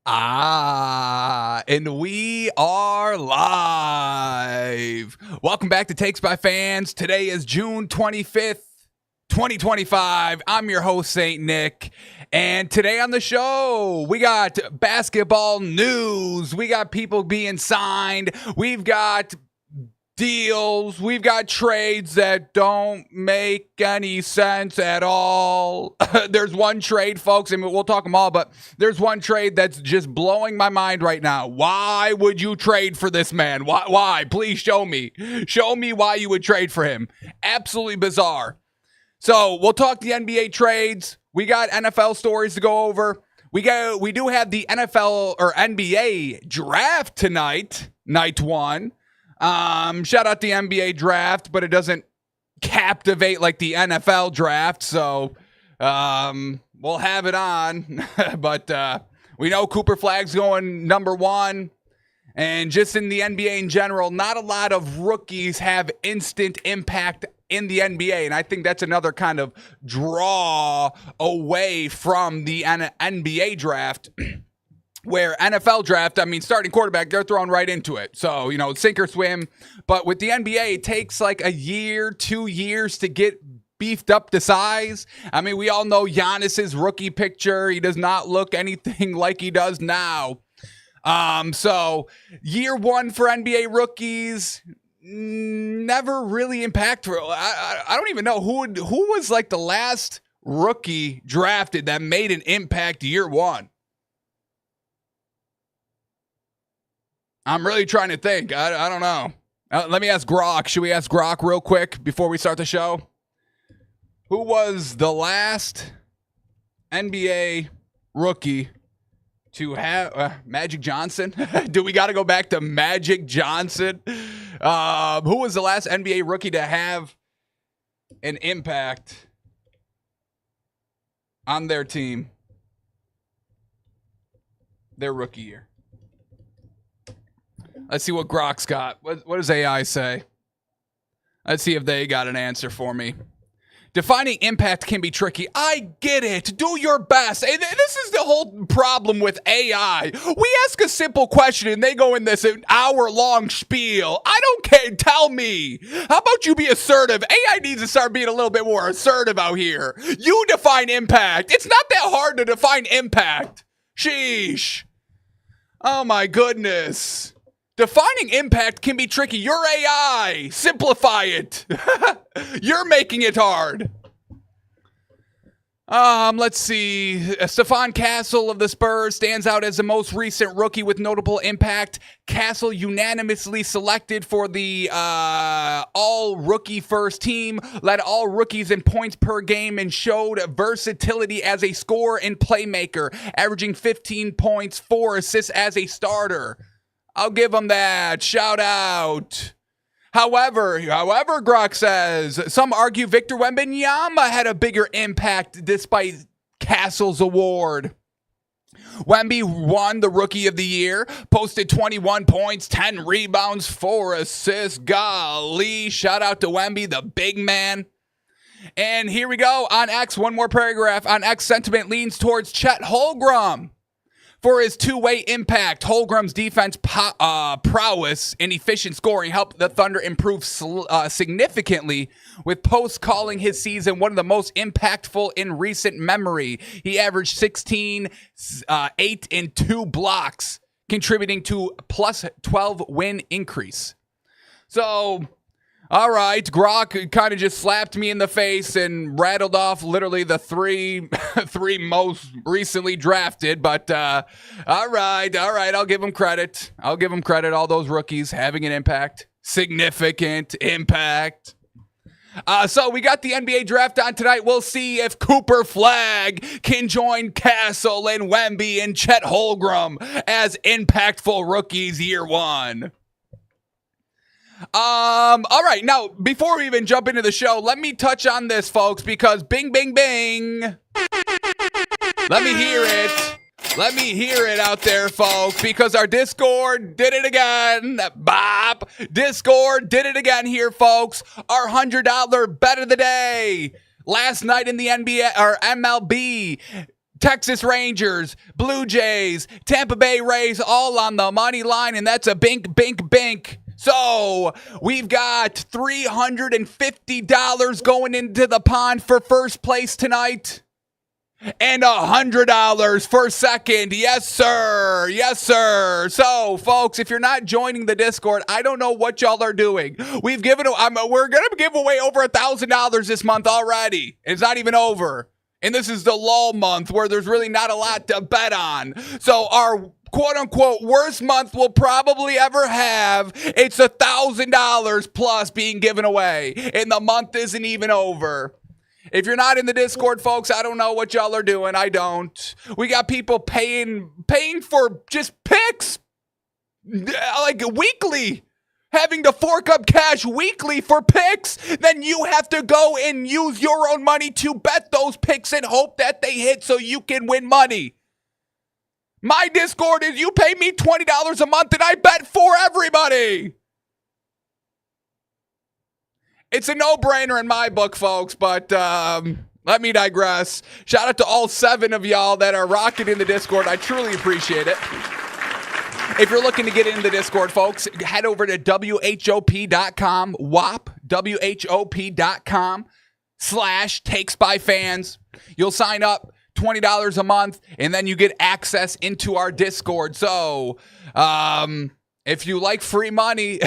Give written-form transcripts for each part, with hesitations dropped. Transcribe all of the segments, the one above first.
And we are live. Welcome back to Takes by Fans. Today is June 25th, 2025. I'm your host, St. Nick. And today on the show, we got basketball news. We got people being signed. We've got deals. We've got trades that don't make any sense at all. There's one trade, folks, and we'll talk them all, but there's one trade that's just blowing my mind right now. Why would you trade for this man? Why? Please show me. Show me why you would trade for him. Absolutely bizarre. So we'll talk the NBA trades. We got NFL stories to go over. We do have the NFL or NBA draft tonight, night one. Shout out the NBA draft, but it doesn't captivate like the NFL draft, so we'll have it on. But we know Cooper Flagg's going number one, and just in the NBA in general, not a lot of rookies have instant impact in the NBA, and I think that's another kind of draw away from the NBA draft. Where NFL draft, I mean, starting quarterback, they're thrown right into it. So, sink or swim. But with the NBA, it takes like a year, 2 years to get beefed up to size. I mean, we all know Giannis's rookie picture. He does not look anything like he does now. So year one for NBA rookies, never really impactful. I don't even know who was like the last rookie drafted that made an impact year one. I'm really trying to think. I don't know. Let me ask Grok. Should we ask Grok real quick before we start the show? Who was the last NBA rookie to have Magic Johnson? Do we got to go back to Magic Johnson? Who was the last NBA rookie to have an impact on their team their rookie year? Let's see what Grok's got. What does AI say? Let's see if they got an answer for me. Defining impact can be tricky. I get it. Do your best. This is the whole problem with AI. We ask a simple question and they go in this hour-long spiel. I don't care. Tell me. How about you be assertive? AI needs to start being a little bit more assertive out here. You define impact. It's not that hard to define impact. Sheesh. Oh my goodness. Defining impact can be tricky. You're AI. Simplify it. You're making it hard. Let's see. Stephon Castle of the Spurs stands out as the most recent rookie with notable impact. Castle unanimously selected for the all-rookie first team, led all rookies in points per game, and showed versatility as a scorer and playmaker, averaging 15 points, 4 assists as a starter. I'll give him that. Shout out. However, Grok says, some argue Victor Wembanyama had a bigger impact despite Castle's award. Wemby won the Rookie of the Year, posted 21 points, 10 rebounds, 4 assists. Golly, shout out to Wemby, the big man. And here we go on X, one more paragraph. On X, sentiment leans towards Chet Holmgren. For his two-way impact, Holmgren's defense prowess and efficient scoring helped the Thunder improve significantly, with Post calling his season one of the most impactful in recent memory. He averaged 16, 8, and 2 blocks, contributing to plus 12 win increase. So, all right, Grok kind of just slapped me in the face and rattled off literally the three most recently drafted. But all right, I'll give him credit. All those rookies having an impact, significant impact. So we got the NBA draft on tonight. We'll see if Cooper Flagg can join Castle and Wemby and Chet Holmgren as impactful rookies year one. All right. Now, before we even jump into the show, let me touch on this, folks, because bing, bing, bing. Let me hear it. Let me hear it out there, folks, because our Discord did it again. Bop. Discord did it again here, folks. Our $100 bet of the day. Last night in the NBA or MLB, Texas Rangers, Blue Jays, Tampa Bay Rays, all on the money line, and that's a bink, bink, bink. So we've got $350 going into the pond for first place tonight. And $100 for second. Yes, sir. Yes, sir. So, folks, if you're not joining the Discord, I don't know what y'all are doing. We're going to give away over $1,000 this month already. It's not even over. And this is the lull month where there's really not a lot to bet on. So our quote-unquote worst month we'll probably ever have, it's $1,000 plus being given away. And the month isn't even over. If you're not in the Discord, folks, I don't know what y'all are doing. I don't. We got people paying for just picks, like weekly, having to fork up cash weekly for picks. Then you have to go and use your own money to bet those picks and hope that they hit so you can win money. My Discord is you pay me $20 a month and I bet for everybody. It's a no-brainer in my book, folks, but let me digress. Shout out to all 7 of y'all that are rocking in the Discord. I truly appreciate it. If you're looking to get into the Discord, folks, head over to WHOP.com, WHOP.com/takesbyfans. You'll sign up, $20 a month, and then you get access into our Discord. So, if you like free money,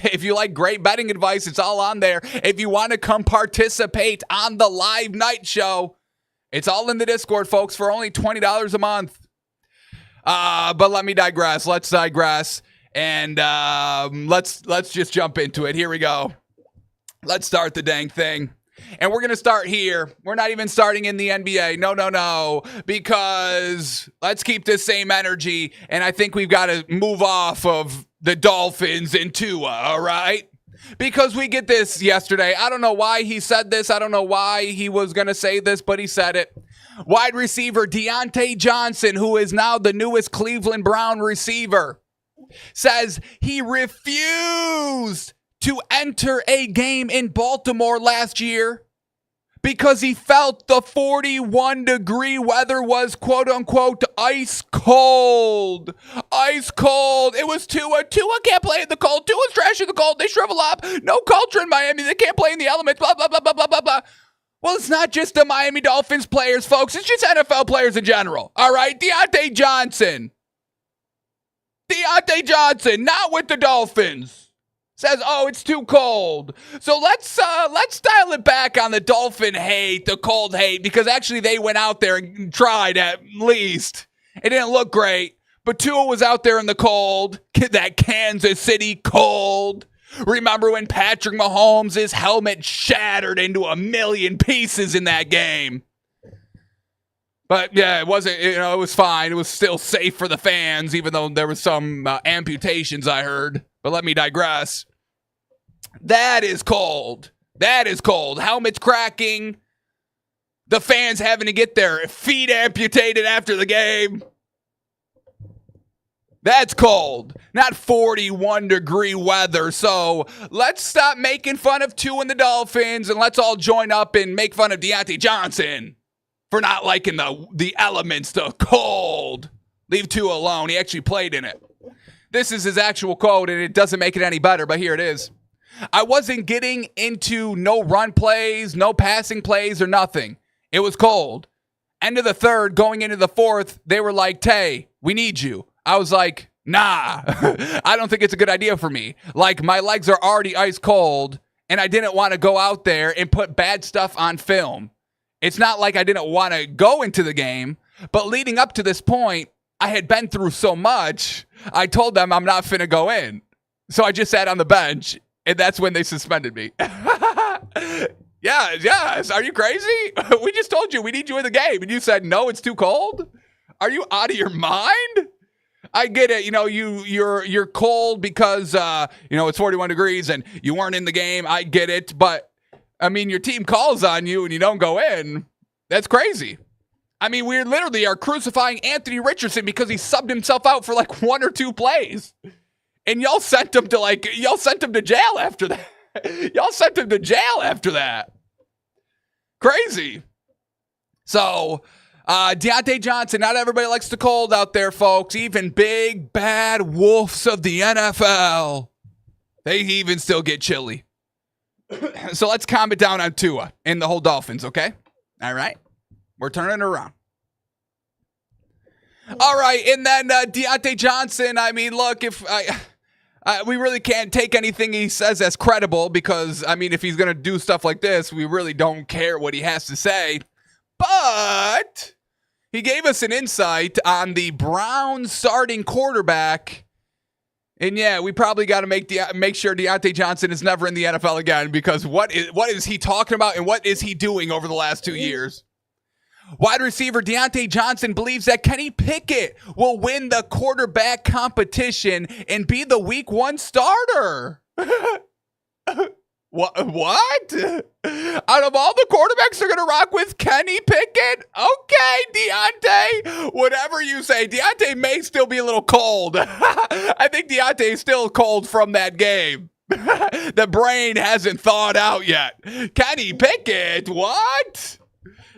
if you like great betting advice, it's all on there. If you want to come participate on the live night show, it's all in the Discord, folks, for only $20 a month. But let me digress. Let's digress. And let's just jump into it. Here we go. Let's start the dang thing. And we're going to start here. We're not even starting in the NBA. No. Because let's keep this same energy. And I think we've got to move off of the Dolphins and Tua, all right? Because we get this yesterday. I don't know why he said this. I don't know why he was going to say this, but he said it. Wide receiver Deontay Johnson, who is now the newest Cleveland Brown receiver, says he refused to enter a game in Baltimore last year because he felt the 41-degree weather was quote-unquote ice cold. Ice cold. It was Tua. Tua can't play in the cold. Tua's trash in the cold. They shrivel up. No culture in Miami. They can't play in the elements. Blah, blah, blah, blah, blah, blah, blah. Well, it's not just the Miami Dolphins players, folks. It's just NFL players in general. All right? Deontay Johnson, not with the Dolphins. Says, oh, it's too cold. So let's dial it back on the Dolphin hate, the cold hate, because actually they went out there and tried at least. It didn't look great, but Tua was out there in the cold, that Kansas City cold. Remember when Patrick Mahomes' helmet shattered into a million pieces in that game? But yeah, it wasn't, it was fine. It was still safe for the fans, even though there was some amputations, I heard. But let me digress. That is cold. That is cold. Helmets cracking. The fans having to get their feet amputated after the game. That's cold. Not 41-degree weather. So let's stop making fun of Tua and the Dolphins, and let's all join up and make fun of Deontay Johnson for not liking the elements, the cold. Leave Tua alone. He actually played in it. This is his actual quote, and it doesn't make it any better, but here it is. I wasn't getting into no run plays, no passing plays, or nothing. It was cold. End of the third, going into the fourth, they were like, Tay, we need you. I was like, nah, I don't think it's a good idea for me. Like, my legs are already ice cold, and I didn't want to go out there and put bad stuff on film. It's not like I didn't want to go into the game, but leading up to this point, I had been through so much, I told them I'm not finna go in. So I just sat on the bench, and that's when they suspended me. Yes. Are you crazy? We just told you we need you in the game, and you said, no, it's too cold? Are you out of your mind? I get it. You're cold because, it's 41 degrees, and you weren't in the game. I get it. But, I mean, your team calls on you, and you don't go in. That's crazy. I mean, we literally are crucifying Anthony Richardson because he subbed himself out for like 1 or 2 plays. And y'all sent him to jail after that. Y'all sent him to jail after that. Crazy. So, Deontay Johnson, not everybody likes the cold out there, folks. Even big, bad wolves of the NFL, they even still get chilly. So let's calm it down on Tua and the whole Dolphins, okay? All right? We're turning it around. All right, and then Deontay Johnson, I mean, look, if we really can't take anything he says as credible because, I mean, if he's going to do stuff like this, we really don't care what he has to say. But he gave us an insight on the Browns starting quarterback. And yeah, we probably got to make sure Deontay Johnson is never in the NFL again because what is he talking about and what is he doing over the last 2 years? Wide receiver Deontay Johnson believes that Kenny Pickett will win the quarterback competition and be the week 1 starter. What? Out of all the quarterbacks they're going to rock with Kenny Pickett? Okay, Deontay. Whatever you say. Deontay may still be a little cold. I think Deontay is still cold from that game. The brain hasn't thawed out yet. Kenny Pickett? What?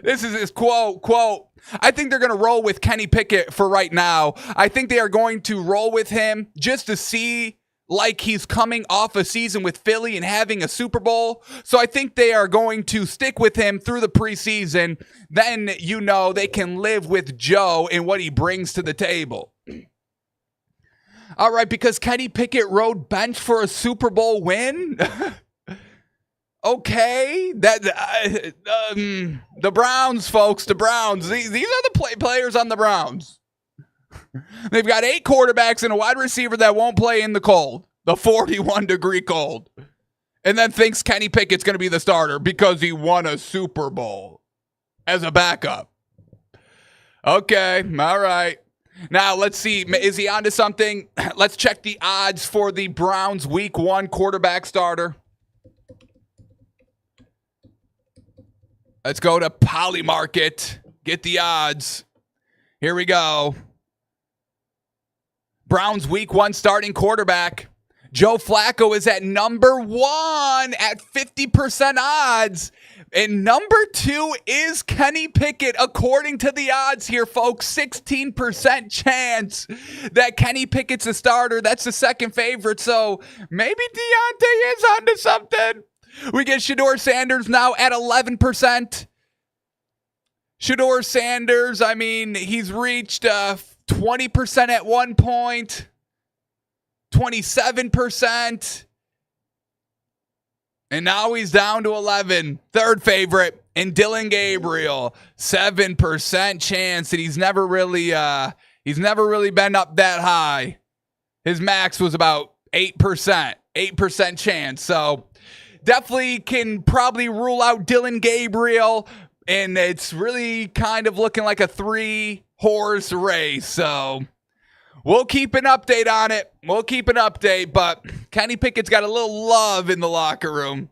This is his quote. I think they're going to roll with Kenny Pickett for right now. I think they are going to roll with him just to see like he's coming off a season with Philly and having a Super Bowl. So I think they are going to stick with him through the preseason. Then, you know, they can live with Joe and what he brings to the table. All right, because Kenny Pickett rode bench for a Super Bowl win? Okay, the Browns, folks, the Browns. These are the players on the Browns. They've got 8 quarterbacks and a wide receiver that won't play in the cold, the 41-degree cold, and then thinks Kenny Pickett's going to be the starter because he won a Super Bowl as a backup. Okay, all right. Now, let's see. Is he onto something? Let's check the odds for the Browns week 1 quarterback starter. Let's go to Polymarket. Get the odds. Here we go. Browns week 1 starting quarterback. Joe Flacco is at number 1 at 50% odds. And number 2 is Kenny Pickett, according to the odds here, folks. 16% chance that Kenny Pickett's a starter. That's the second favorite. So maybe Deontay is onto something. We get Shedeur Sanders now at 11%. Shedeur Sanders, I mean, he's reached 20% at one point, 27%, and now he's down to 11. Third favorite, and Dillon Gabriel, 7% chance, and he's never really been up that high. His max was about 8% chance. So definitely can probably rule out Dillon Gabriel, and it's really kind of looking like a 3-horse race. So we'll keep an update on it. But Kenny Pickett's got a little love in the locker room.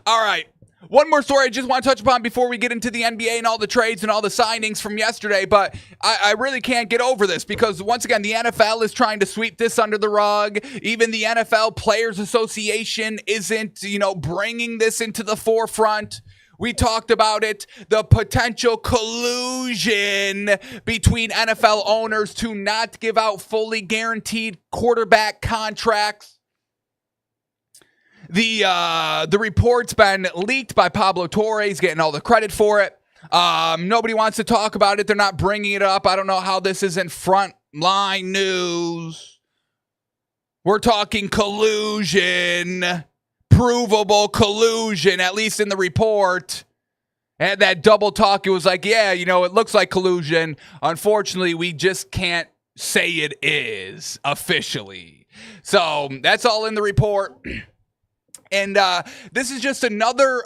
All right. One more story I just want to touch upon before we get into the NBA and all the trades and all the signings from yesterday, but I really can't get over this because, once again, the NFL is trying to sweep this under the rug. Even the NFL Players Association isn't, bringing this into the forefront. We talked about it, the potential collusion between NFL owners to not give out fully guaranteed quarterback contracts. The report's been leaked by Pablo Torre, getting all the credit for it. Nobody wants to talk about it. They're not bringing it up. I don't know how this isn't frontline news. We're talking collusion, provable collusion, at least in the report. And that double talk, it was like, yeah, it looks like collusion. Unfortunately, we just can't say it is officially. So that's all in the report. And this is just another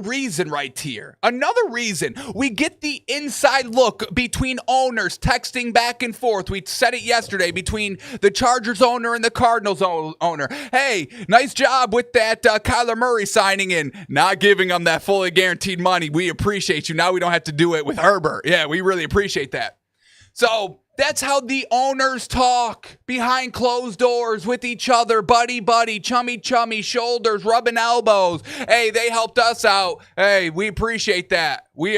reason right here. Another reason. We get the inside look between owners texting back and forth. We said it yesterday between the Chargers owner and the Cardinals owner. Hey, nice job with that Kyler Murray signing in. Not giving them that fully guaranteed money. We appreciate you. Now we don't have to do it with Herbert. Yeah, we really appreciate that. So That's how the owners talk behind closed doors with each other, buddy, chummy, shoulders, rubbing elbows. Hey, they helped us out. Hey, we appreciate that. We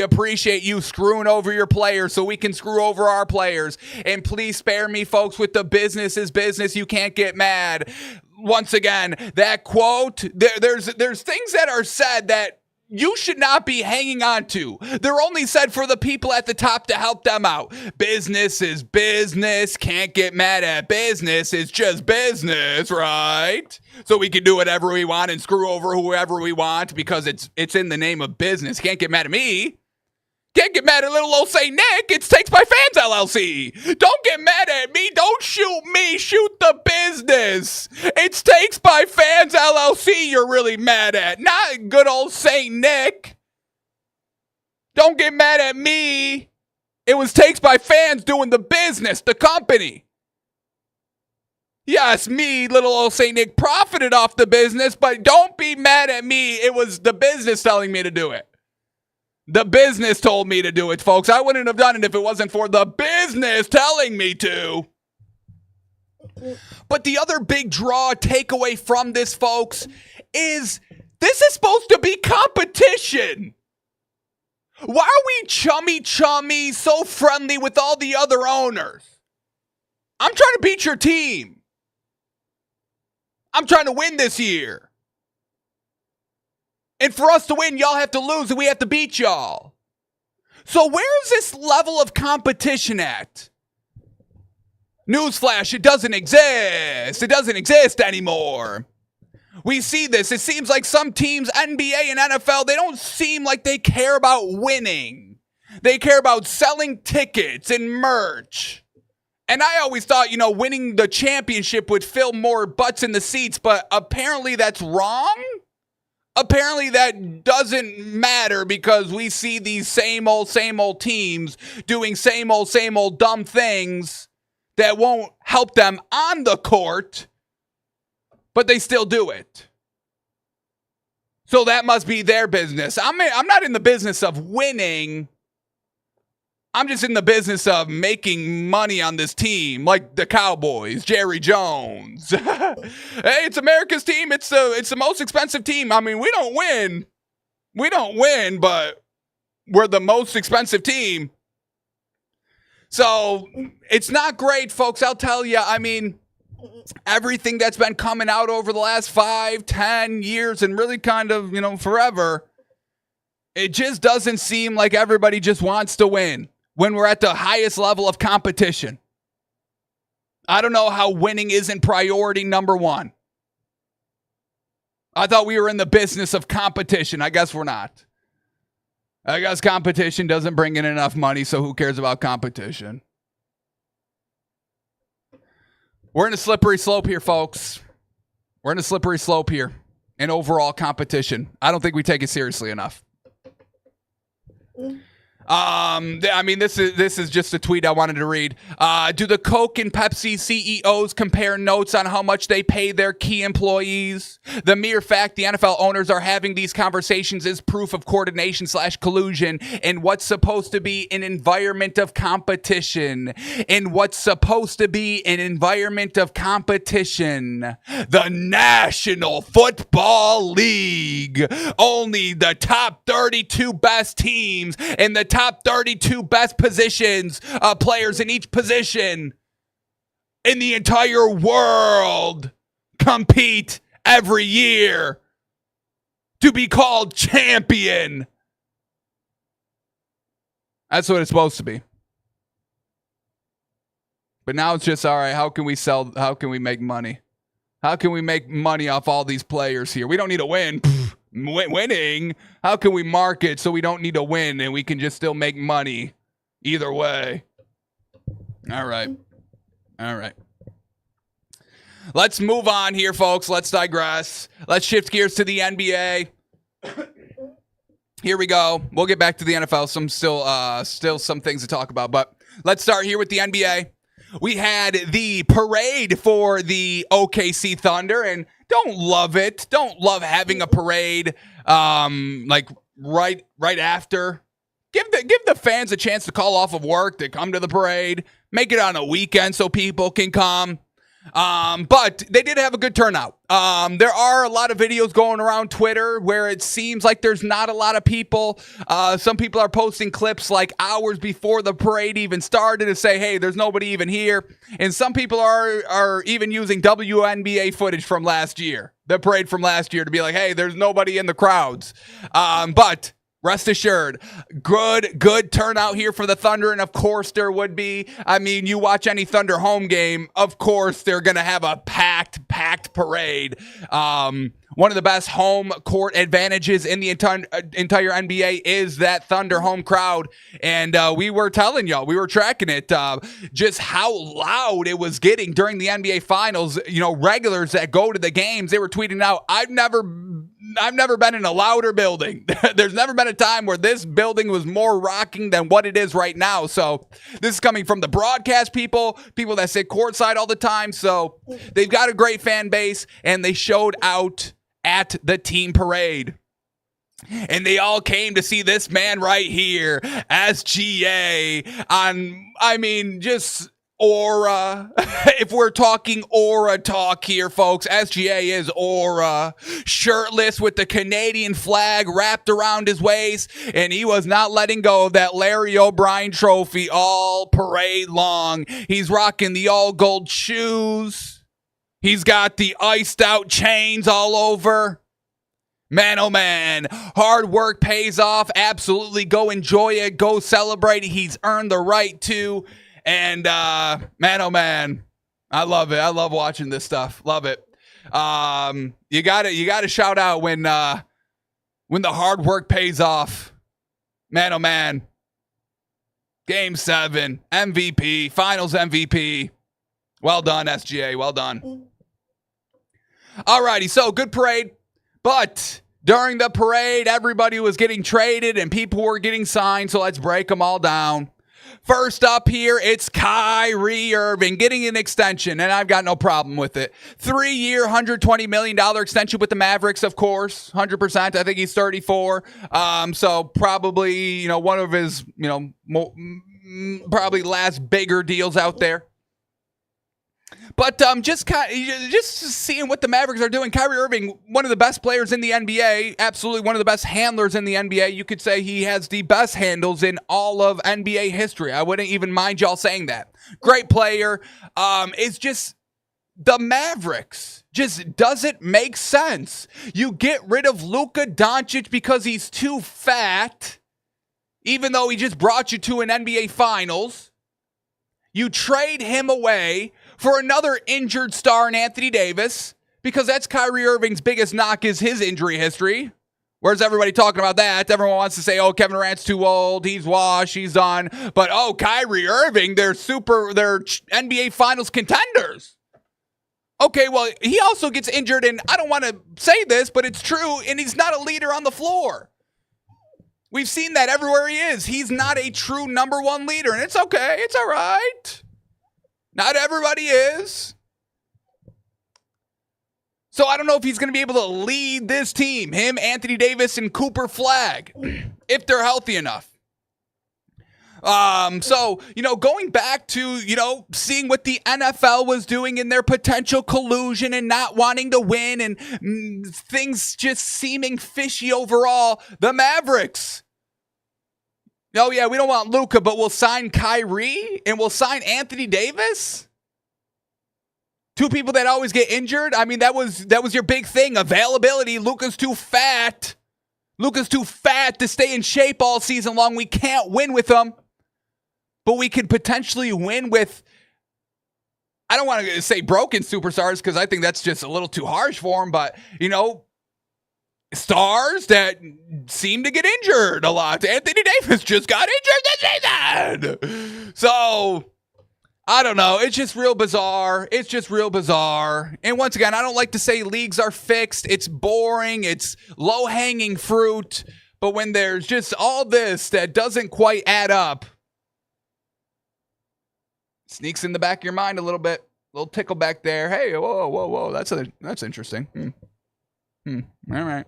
appreciate you screwing over your players so we can screw over our players. And please spare me, folks, with the business is business. You can't get mad. Once again, that quote, there's things that are said that you should not be hanging on to. They're only said for the people at the top to help them out. Business is business. Can't get mad at business. It's just business, right? So we can do whatever we want and screw over whoever we want because it's in the name of business. Can't get mad at me. Can't get mad at little old St. Nick. It's Takes by Fans LLC. Don't get mad at me. Don't shoot me. Shoot the business. It's Takes by Fans LLC you're really mad at. Not good old St. Nick. Don't get mad at me. It was Takes by Fans doing the business, the company. Yes, me, little old St. Nick, profited off the business, but don't be mad at me. It was the business telling me to do it. The business told me to do it, folks. I wouldn't have done it if it wasn't for the business telling me to. But the other big takeaway from this, folks, is this is supposed to be competition. Why are we chummy, so friendly with all the other owners? I'm trying to beat your team. I'm trying to win this year. And for us to win, y'all have to lose and we have to beat y'all. So where's this level of competition at? Newsflash, it doesn't exist. It doesn't exist anymore. We see this. It seems like some teams, NBA and NFL, they don't seem like they care about winning. They care about selling tickets and merch. And I always thought, winning the championship would fill more butts in the seats, but apparently that's wrong. Apparently that doesn't matter because we see these same old teams doing same old dumb things that won't help them on the court, but they still do it. So that must be their business. I'm not in the business of winning. I'm just in the business of making money on this team, like the Cowboys, Jerry Jones. Hey, it's America's team. It's the most expensive team. I mean, we don't win. But we're the most expensive team. So it's not great, folks. I'll tell you. I mean, everything that's been coming out over the last 5-10 years and really kind of, forever, it just doesn't seem like everybody just wants to win when we're at the highest level of competition. I don't know how winning isn't priority number one. I thought we were in the business of competition. I guess we're not. I guess competition doesn't bring in enough money, so who cares about competition? We're in a slippery slope here, folks. We're in a slippery slope here in overall competition. I don't think we take it seriously enough. I mean, this is just a tweet I wanted to read. Do the Coke and Pepsi CEOs compare notes on how much they pay their key employees? The mere fact the NFL owners are having these conversations is proof of coordination/collusion in what's supposed to be an environment of competition. The National Football League. Only the top 32 best teams in the top 32 best positions, players in each position in the entire world compete every year to be called champion. That's what it's supposed to be. But now it's just, all right, how can we make money? How can we make money off all these players here? We don't need to win. Winning? How can we market so we don't need to win and we can just still make money either way? All right. Let's move on here, folks. Let's digress. Let's shift gears to the NBA. Here we go. We'll get back to the NFL. Some still some things to talk about, but let's start here with the NBA. We had the parade for the OKC Thunder, and don't love it. Don't love having a parade like right after Give the fans a chance to call off of work to come to the parade. Make it on a weekend so people can come. But they did have a good turnout. There are a lot of videos going around Twitter where it seems like there's not a lot of people. Some people are posting clips like hours before the parade even started to say, hey, there's nobody even here. And some people are even using WNBA footage from last year, the parade from last year, to be like, hey, there's nobody in the crowds. But rest assured, good turnout here for the Thunder, and of course there would be. I mean, you watch any Thunder home game, of course they're going to have a packed parade. One of the best home court advantages in the entire NBA is that Thunder home crowd, and we were telling y'all, we were tracking it, just how loud it was getting during the NBA Finals. You know, regulars that go to the games, they were tweeting out, I've never been in a louder building. There's never been a time where this building was more rocking than what it is right now. So this is coming from the broadcast people that sit courtside all the time. So they've got a great fan base, and they showed out at the team parade. And they all came to see this man right here, SGA, on, I mean, just aura. If we're talking aura talk here, folks, SGA is aura. Shirtless with the Canadian flag wrapped around his waist, and he was not letting go of that Larry O'Brien trophy all parade long. He's rocking the all gold shoes. He's got the iced out chains all over. Man, oh man, hard work pays off. Absolutely, go enjoy it. Go celebrate. He's earned the right to. And man, oh man, I love it. I love watching this stuff. Love it. You gotta shout out when the hard work pays off. Man, oh man. Game 7, MVP, Finals MVP. Well done, SGA. Well done. Alrighty, so good parade, but during the parade, everybody was getting traded and people were getting signed. So let's break them all down. First up here, it's Kyrie Irving getting an extension, and I've got no problem with it. 3-year, $120 million extension with the Mavericks, of course, 100%. I think he's 34. So probably, one of his, probably last bigger deals out there. But just seeing what the Mavericks are doing, Kyrie Irving, one of the best players in the NBA, absolutely one of the best handlers in the NBA. You could say he has the best handles in all of NBA history. I wouldn't even mind y'all saying that. Great player. It's just the Mavericks just doesn't make sense. You get rid of Luka Doncic because he's too fat, even though he just brought you to an NBA Finals. You trade him away for another injured star in Anthony Davis, because that's Kyrie Irving's biggest knock is his injury history. Where's everybody talking about that? Everyone wants to say, oh, Kevin Durant's too old, he's washed, he's done. But, oh, Kyrie Irving, they're NBA Finals contenders. Okay, well, he also gets injured, and I don't want to say this, but it's true, and he's not a leader on the floor. We've seen that everywhere he is. He's not a true number one leader, and it's okay. It's all right. Not everybody is. So I don't know if he's going to be able to lead this team, him, Anthony Davis, and Cooper Flagg, if they're healthy enough. So, going back to, seeing what the NFL was doing in their potential collusion and not wanting to win and things just seeming fishy overall, the Mavericks. Oh, yeah, we don't want Luka, but we'll sign Kyrie and we'll sign Anthony Davis? Two people that always get injured? I mean, that was your big thing. Availability. Luka's too fat. Luka's too fat to stay in shape all season long. We can't win with him. But we could potentially win with, I don't want to say broken superstars because I think that's just a little too harsh for him, but, stars that seem to get injured a lot. Anthony Davis just got injured this season. So, I don't know. It's just real bizarre. And once again, I don't like to say leagues are fixed. It's boring. It's low-hanging fruit. But when there's just all this that doesn't quite add up, sneaks in the back of your mind a little bit. A little tickle back there. Hey, whoa. That's interesting. All right.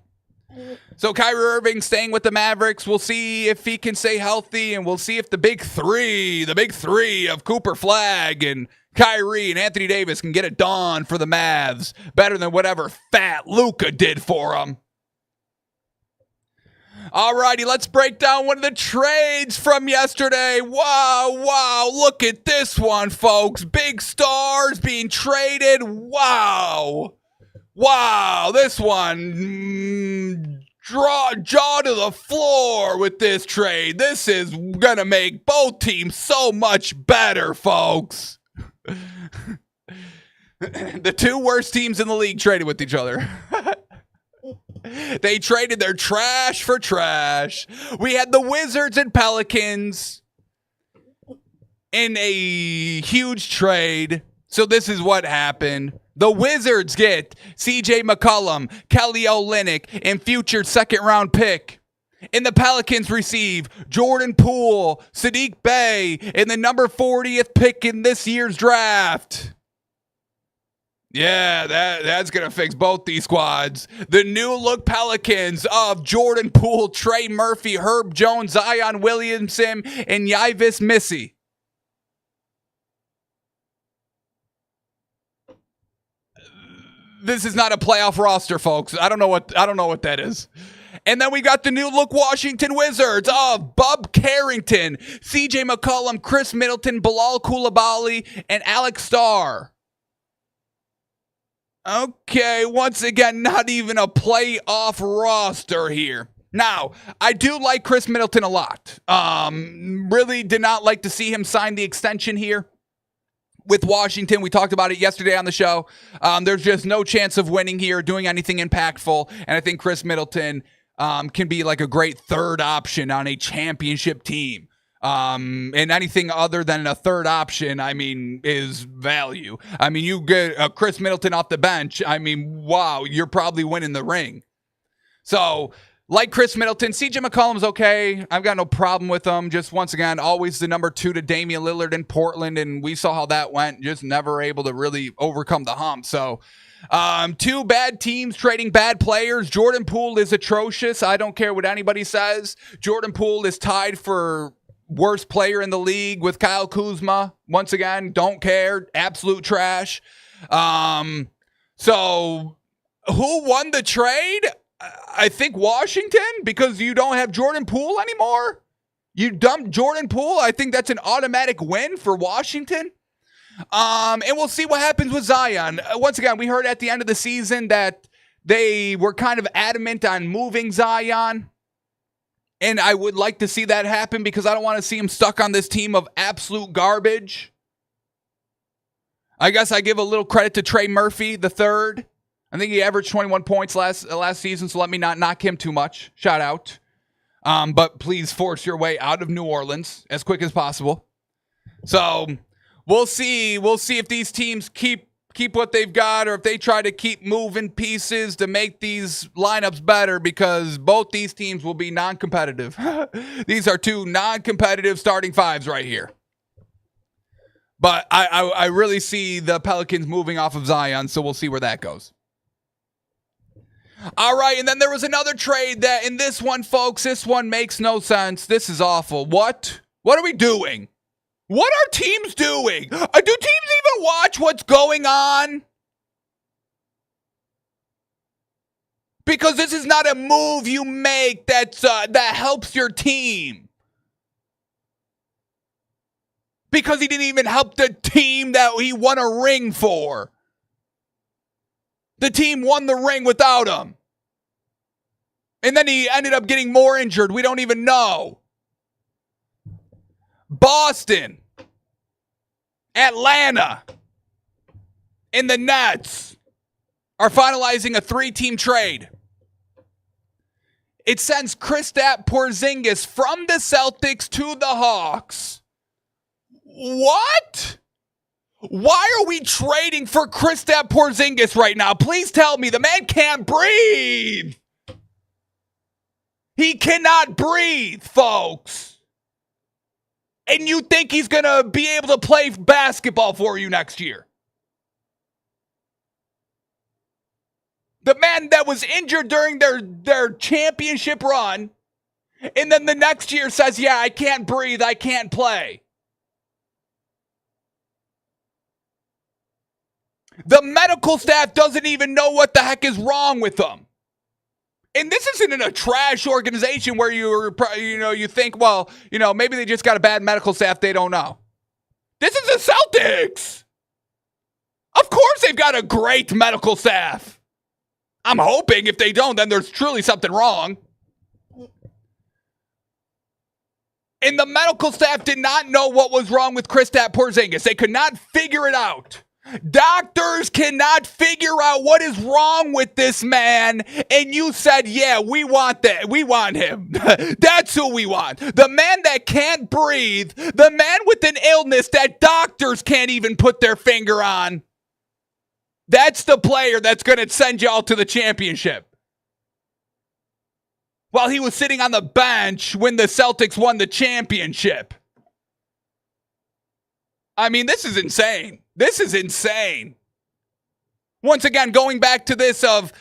So Kyrie Irving staying with the Mavericks. We'll see if he can stay healthy, and we'll see if the big three of Cooper Flagg and Kyrie and Anthony Davis can get it done for the Mavs better than whatever fat Luka did for them. Alrighty, let's break down one of the trades from yesterday. Wow, look at this one, folks. Big stars being traded. Wow, this one, jaw to the floor with this trade. This is going to make both teams so much better, folks. The two worst teams in the league traded with each other. They traded their trash for trash. We had the Wizards and Pelicans in a huge trade. So this is what happened. The Wizards get CJ McCollum, Kelly Olynyk, and future second-round pick. And the Pelicans receive Jordan Poole, Saddiq Bey, and the number 40th pick in this year's draft. Yeah, that's going to fix both these squads. The new look Pelicans of Jordan Poole, Trey Murphy, Herb Jones, Zion Williamson, and Yves Missy. This is not a playoff roster, folks. I don't know what that is. And then we got the new look Washington Wizards of Bub Carrington, CJ McCollum, Chris Middleton, Bilal Coulibaly, and Alex Starr. Okay, once again, not even a playoff roster here. Now, I do like Chris Middleton a lot. Really did not like to see him sign the extension here with Washington. We talked about it yesterday on the show. There's just no chance of winning here, doing anything impactful. And I think Chris Middleton can be like a great third option on a championship team. And anything other than a third option, I mean, is value. I mean, you get Chris Middleton off the bench. I mean, wow, you're probably winning the ring. So, like Chris Middleton, CJ McCollum's okay. I've got no problem with him. Just once again, always the number 2 to Damian Lillard in Portland, and we saw how that went. Just never able to really overcome the hump. So, two bad teams trading bad players. Jordan Poole is atrocious. I don't care what anybody says. Jordan Poole is tied for worst player in the league with Kyle Kuzma. Once again, don't care. Absolute trash. So who won the trade? I think Washington, because you don't have Jordan Poole anymore. You dumped Jordan Poole. I think that's an automatic win for Washington. And we'll see what happens with Zion. Once again, we heard at the end of the season that they were kind of adamant on moving Zion. And I would like to see that happen because I don't want to see him stuck on this team of absolute garbage. I guess I give a little credit to Trey Murphy, the third. I think he averaged 21 points last season, so let me not knock him too much. Shout out. But please force your way out of New Orleans as quick as possible. So we'll see. We'll see if these teams keep what they've got or if they try to keep moving pieces to make these lineups better, because both these teams will be non-competitive. These are two non-competitive starting fives right here. But I really see the Pelicans moving off of Zion, so we'll see where that goes. All right, and then there was another trade that, in this one, folks, this one makes no sense. This is awful. What? What are we doing? What are teams doing? Do teams even watch what's going on? Because this is not a move you make that helps your team. Because he didn't even help the team that he won a ring for. The team won the ring without him. And then he ended up getting more injured. We don't even know. Boston, Atlanta, and the Nets are finalizing a 3-team trade. It sends Kristaps Porzingis from the Celtics to the Hawks. What? Why are we trading for Kristaps Porzingis right now? Please tell me. The man can't breathe. He cannot breathe, folks. And you think he's going to be able to play basketball for you next year? The man that was injured during their championship run, and then the next year says, yeah, I can't breathe, I can't play. The medical staff doesn't even know what the heck is wrong with them. And this isn't in a trash organization where you think, well, maybe they just got a bad medical staff, they don't know. This is the Celtics. Of course they've got a great medical staff. I'm hoping if they don't, then there's truly something wrong. And the medical staff did not know what was wrong with Kristaps Porzingis. They could not figure it out. Doctors cannot figure out what is wrong with this man. And you said, yeah, we want that. We want him. That's who we want. The man that can't breathe. The man with an illness that doctors can't even put their finger on. That's the player that's going to send y'all to the championship. While he was sitting on the bench when the Celtics won the championship. I mean, this is insane. This is insane. Once again, going back to this of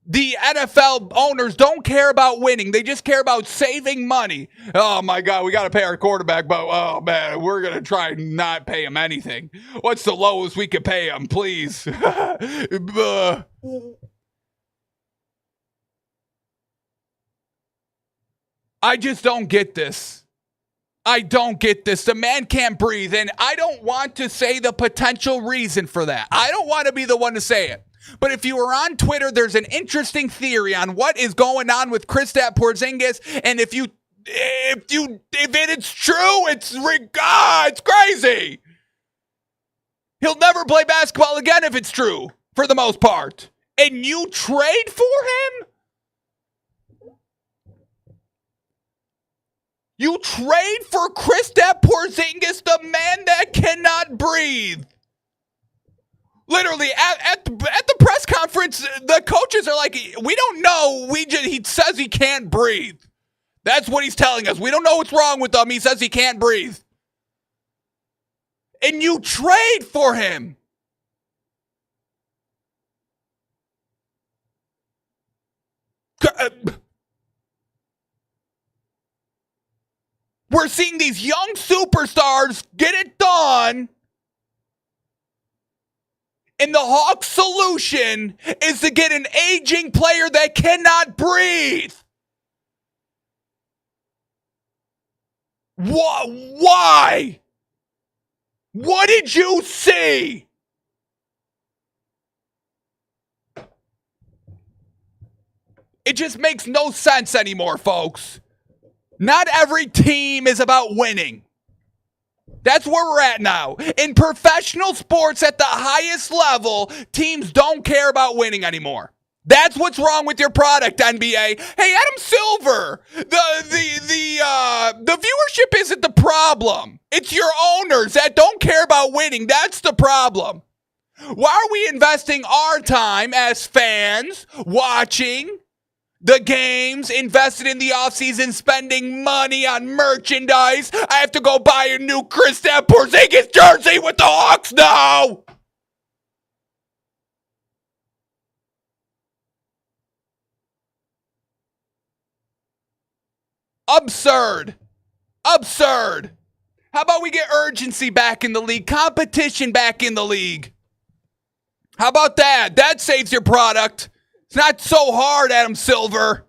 the NFL owners don't care about winning. They just care about saving money. Oh, my God, we got to pay our quarterback, but, oh, man, we're going to try and not pay him anything. What's the lowest we could pay him, please? I just don't get this. I don't get this. The man can't breathe, and I don't want to say the potential reason for that. I don't want to be the one to say it. But if you were on Twitter, there's an interesting theory on what is going on with Kristaps Porzingis, and if it's true, it's crazy. He'll never play basketball again if it's true, for the most part. And you trade for him? You trade for Kristaps Porzingis, the man that cannot breathe. Literally, at the press conference, the coaches are like, we don't know. He says he can't breathe. That's what he's telling us. We don't know what's wrong with him. He says he can't breathe. And you trade for him. We're seeing these young superstars get it done. And the Hawks' solution is to get an aging player that cannot breathe. Why? What did you see? It just makes no sense anymore, folks. Not every team is about winning. That's where we're at now. In professional sports at the highest level, teams don't care about winning anymore. That's what's wrong with your product, NBA. Hey, Adam Silver, the viewership isn't the problem. It's your owners that don't care about winning. That's the problem. Why are we investing our time as fans watching the games, invested in the offseason, spending money on merchandise? I have to go buy a new Kristaps Porzingis jersey with the Hawks now. Absurd. Absurd. How about we get urgency back in the league, competition back in the league? How about that? That saves your product. It's not so hard, Adam Silver.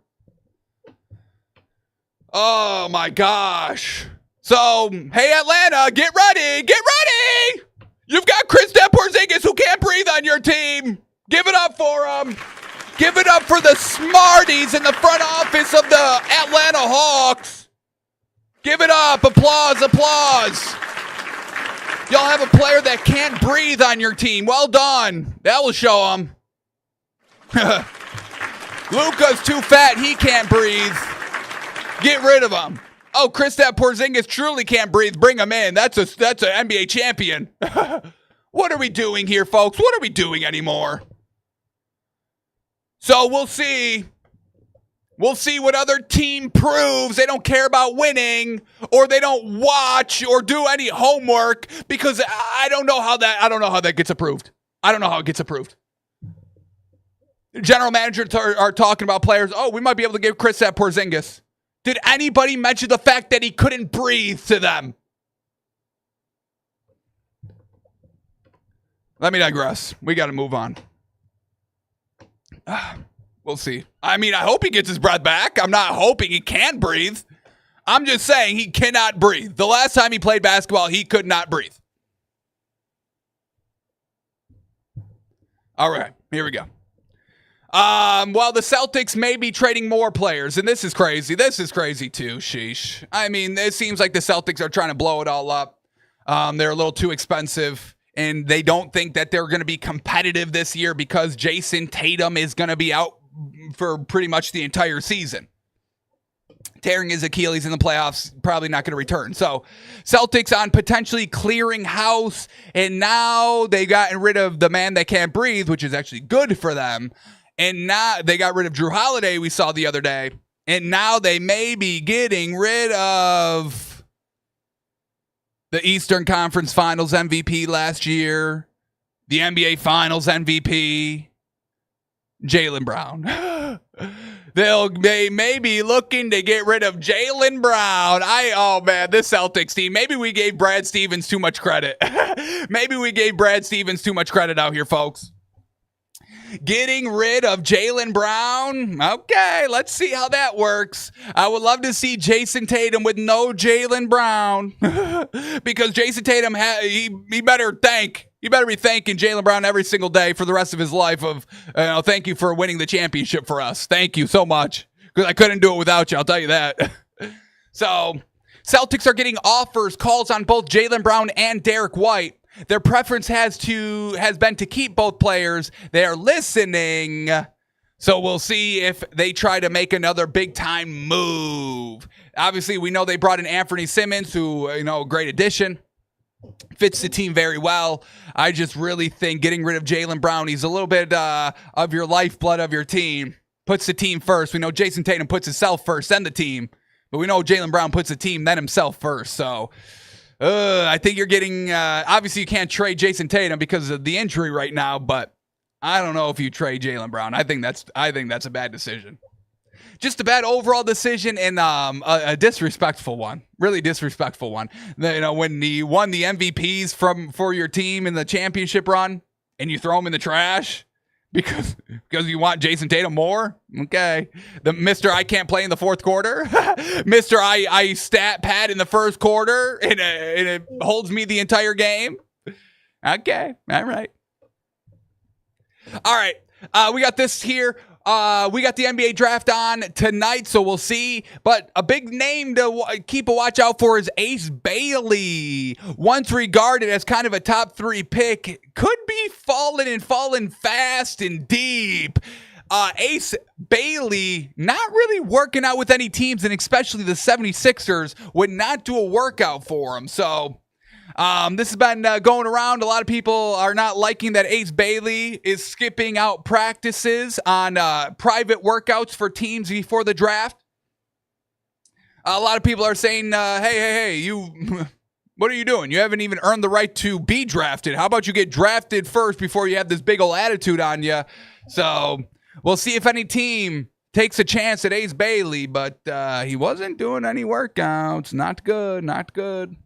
Oh, my gosh. So, hey, Atlanta, get ready. Get ready. You've got Kristaps Porzingis who can't breathe on your team. Give it up for him. Give it up for the smarties in the front office of the Atlanta Hawks. Give it up. Applause, applause. Y'all have a player that can't breathe on your team. Well done. That will show them. Luka's too fat. He can't breathe. Get rid of him. Oh, Kristaps Porzingis truly can't breathe. Bring him in. That's an NBA champion. What are we doing here, folks? What are we doing anymore? So we'll see. We'll see what other team proves they don't care about winning, or they don't watch or do any homework, because I don't know how that gets approved. I don't know how it gets approved. General managers are talking about players. Oh, we might be able to give Kristaps Porzingis. Did anybody mention the fact that he couldn't breathe to them? Let me digress. We got to move on. We'll see. I mean, I hope he gets his breath back. I'm not hoping he can breathe. I'm just saying he cannot breathe. The last time he played basketball, he could not breathe. All right, here we go. Well, the Celtics may be trading more players, and this is crazy. This is crazy too, sheesh. I mean, it seems like the Celtics are trying to blow it all up. They're a little too expensive, and they don't think that they're going to be competitive this year because Jason Tatum is going to be out for pretty much the entire season. Tearing his Achilles in the playoffs, probably not going to return. So, Celtics on potentially clearing house, and now they gotten rid of the man that can't breathe, which is actually good for them. And now they got rid of Drew Holiday, we saw the other day. And now they may be getting rid of the Eastern Conference Finals MVP last year, the NBA Finals MVP, Jaylen Brown. They may be looking to get rid of Jaylen Brown. Oh man, this Celtics team. Maybe we gave Brad Stevens too much credit. Maybe we gave Brad Stevens too much credit out here, folks. Getting rid of Jaylen Brown. Okay, let's see how that works. I would love to see Jason Tatum with no Jaylen Brown. Because Jason Tatum, he better be thanking Jaylen Brown every single day for the rest of his life of, thank you for winning the championship for us. Thank you so much. Because I couldn't do it without you, I'll tell you that. So, Celtics are getting offers, calls on both Jaylen Brown and Derek White. Their preference has been to keep both players. They are listening. So we'll see if they try to make another big-time move. Obviously, we know they brought in Anthony Simmons, who, great addition. Fits the team very well. I just really think getting rid of Jaylen Brown, he's a little bit of your lifeblood of your team. Puts the team first. We know Jason Tatum puts himself first, then the team. But we know Jaylen Brown puts the team, then himself first. So I think you're getting, obviously you can't trade Jason Tatum because of the injury right now, but I don't know if you trade Jaylen Brown. I think that's a bad decision. Just a bad overall decision and a disrespectful one. Really disrespectful one. When he won the MVPs for your team in the championship run and you throw him in the trash because you want Jason Tatum more? Okay. The Mr. I can't play in the fourth quarter. Mr. I stat pad in the first quarter and it holds me the entire game. Okay. All right. We got this here. We got the NBA draft on tonight, so we'll see. But a big name to keep a watch out for is Ace Bailey. Once regarded as kind of a top 3 pick, could be falling fast and deep. Ace Bailey not really working out with any teams, and especially the 76ers would not do a workout for him. So this has been going around. A lot of people are not liking that Ace Bailey is skipping out practices on private workouts for teams before the draft. A lot of people are saying, hey, you, what are you doing? You haven't even earned the right to be drafted. How about you get drafted first before you have this big old attitude on you? So we'll see if any team takes a chance at Ace Bailey, but he wasn't doing any workouts. Not good.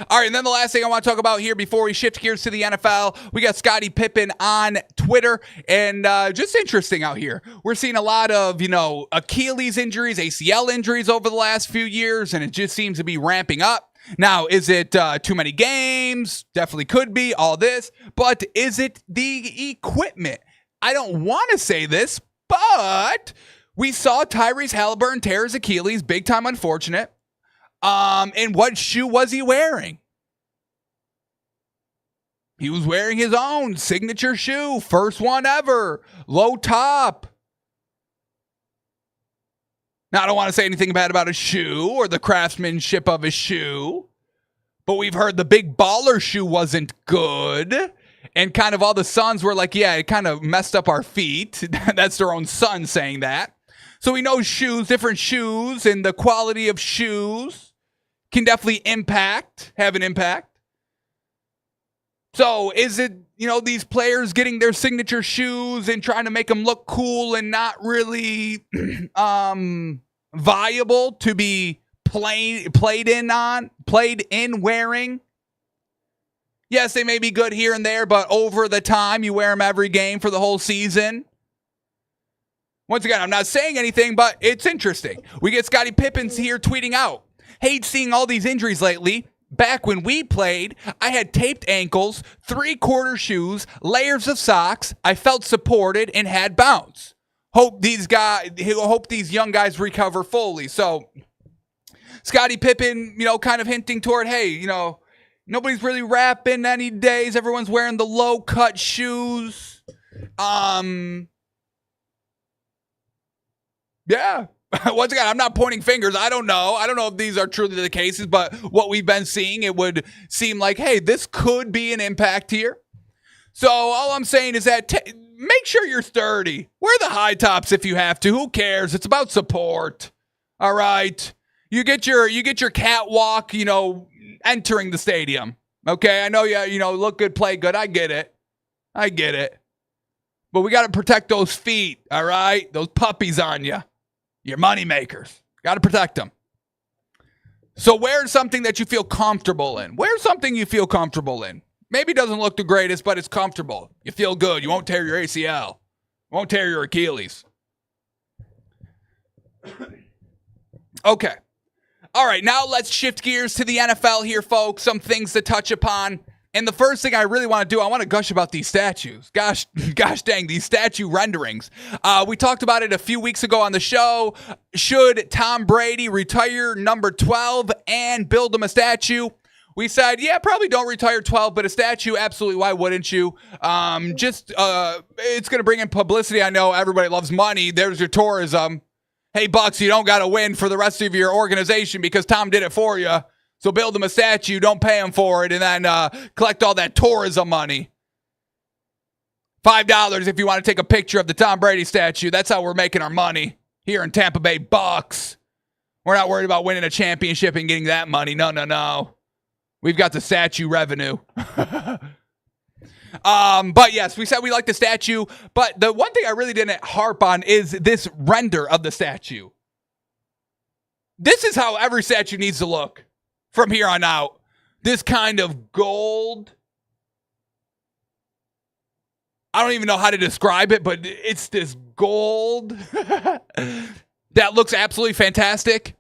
All right, and then the last thing I want to talk about here before we shift gears to the NFL, we got Scottie Pippen on Twitter, and just interesting out here. We're seeing a lot of, Achilles injuries, ACL injuries over the last few years, and it just seems to be ramping up. Now, is it too many games? Definitely could be, all this, but is it the equipment? I don't want to say this, but we saw Tyrese Halliburton tear his Achilles, big time unfortunate. And what shoe was he wearing? He was wearing his own signature shoe, first one ever, low top. Now, I don't want to say anything bad about a shoe or the craftsmanship of a shoe, but we've heard the big baller shoe wasn't good. And kind of all the sons were like, yeah, it kind of messed up our feet. That's their own son saying that. So we know different shoes, and the quality of shoes can definitely have an impact. So is it, these players getting their signature shoes and trying to make them look cool and not really viable to be played in wearing? Yes, they may be good here and there, but over the time, you wear them every game for the whole season. Once again, I'm not saying anything, but it's interesting. We get Scottie Pippen here tweeting out, hate seeing all these injuries lately. Back when we played, I had taped ankles, 3/4 shoes, layers of socks. I felt supported and had bounce. Hope these young guys recover fully. So Scottie Pippen, kind of hinting toward, hey, nobody's really rapping any days. Everyone's wearing the low cut shoes. Yeah. Once again, I'm not pointing fingers. I don't know. I don't know if these are truly the cases, but what we've been seeing, it would seem like, hey, this could be an impact here. So all I'm saying is that make sure you're sturdy. Wear the high tops if you have to. Who cares? It's about support. All right. You get your catwalk, entering the stadium. Okay, I know you look good, play good. I get it. But we got to protect those feet, all right? Those puppies on you. Your money makers. Got to protect them. So wear something that you feel comfortable in. Wear something you feel comfortable in. Maybe it doesn't look the greatest, but it's comfortable. You feel good. You won't tear your ACL. Won't tear your Achilles. Okay. All right, now let's shift gears to the NFL here, folks. Some things to touch upon. And the first thing I really want to do, I want to gush about these statues. Gosh dang, these statue renderings. We talked about it a few weeks ago on the show. Should Tom Brady retire number 12 and build him a statue? We said, yeah, probably don't retire 12, but a statue, absolutely, why wouldn't you? It's going to bring in publicity. I know everybody loves money. There's your tourism. Hey, Bucks, you don't got to win for the rest of your organization because Tom did it for you. So build him a statue, don't pay him for it, and then collect all that tourism money. $5 if you want to take a picture of the Tom Brady statue. That's how we're making our money here in Tampa Bay Bucks. We're not worried about winning a championship and getting that money. No. We've got the statue revenue. But yes, we said we like the statue. But the one thing I really didn't harp on is this render of the statue. This is how every statue needs to look from here on out. This kind of gold. I don't even know how to describe it, but it's this gold that looks absolutely fantastic.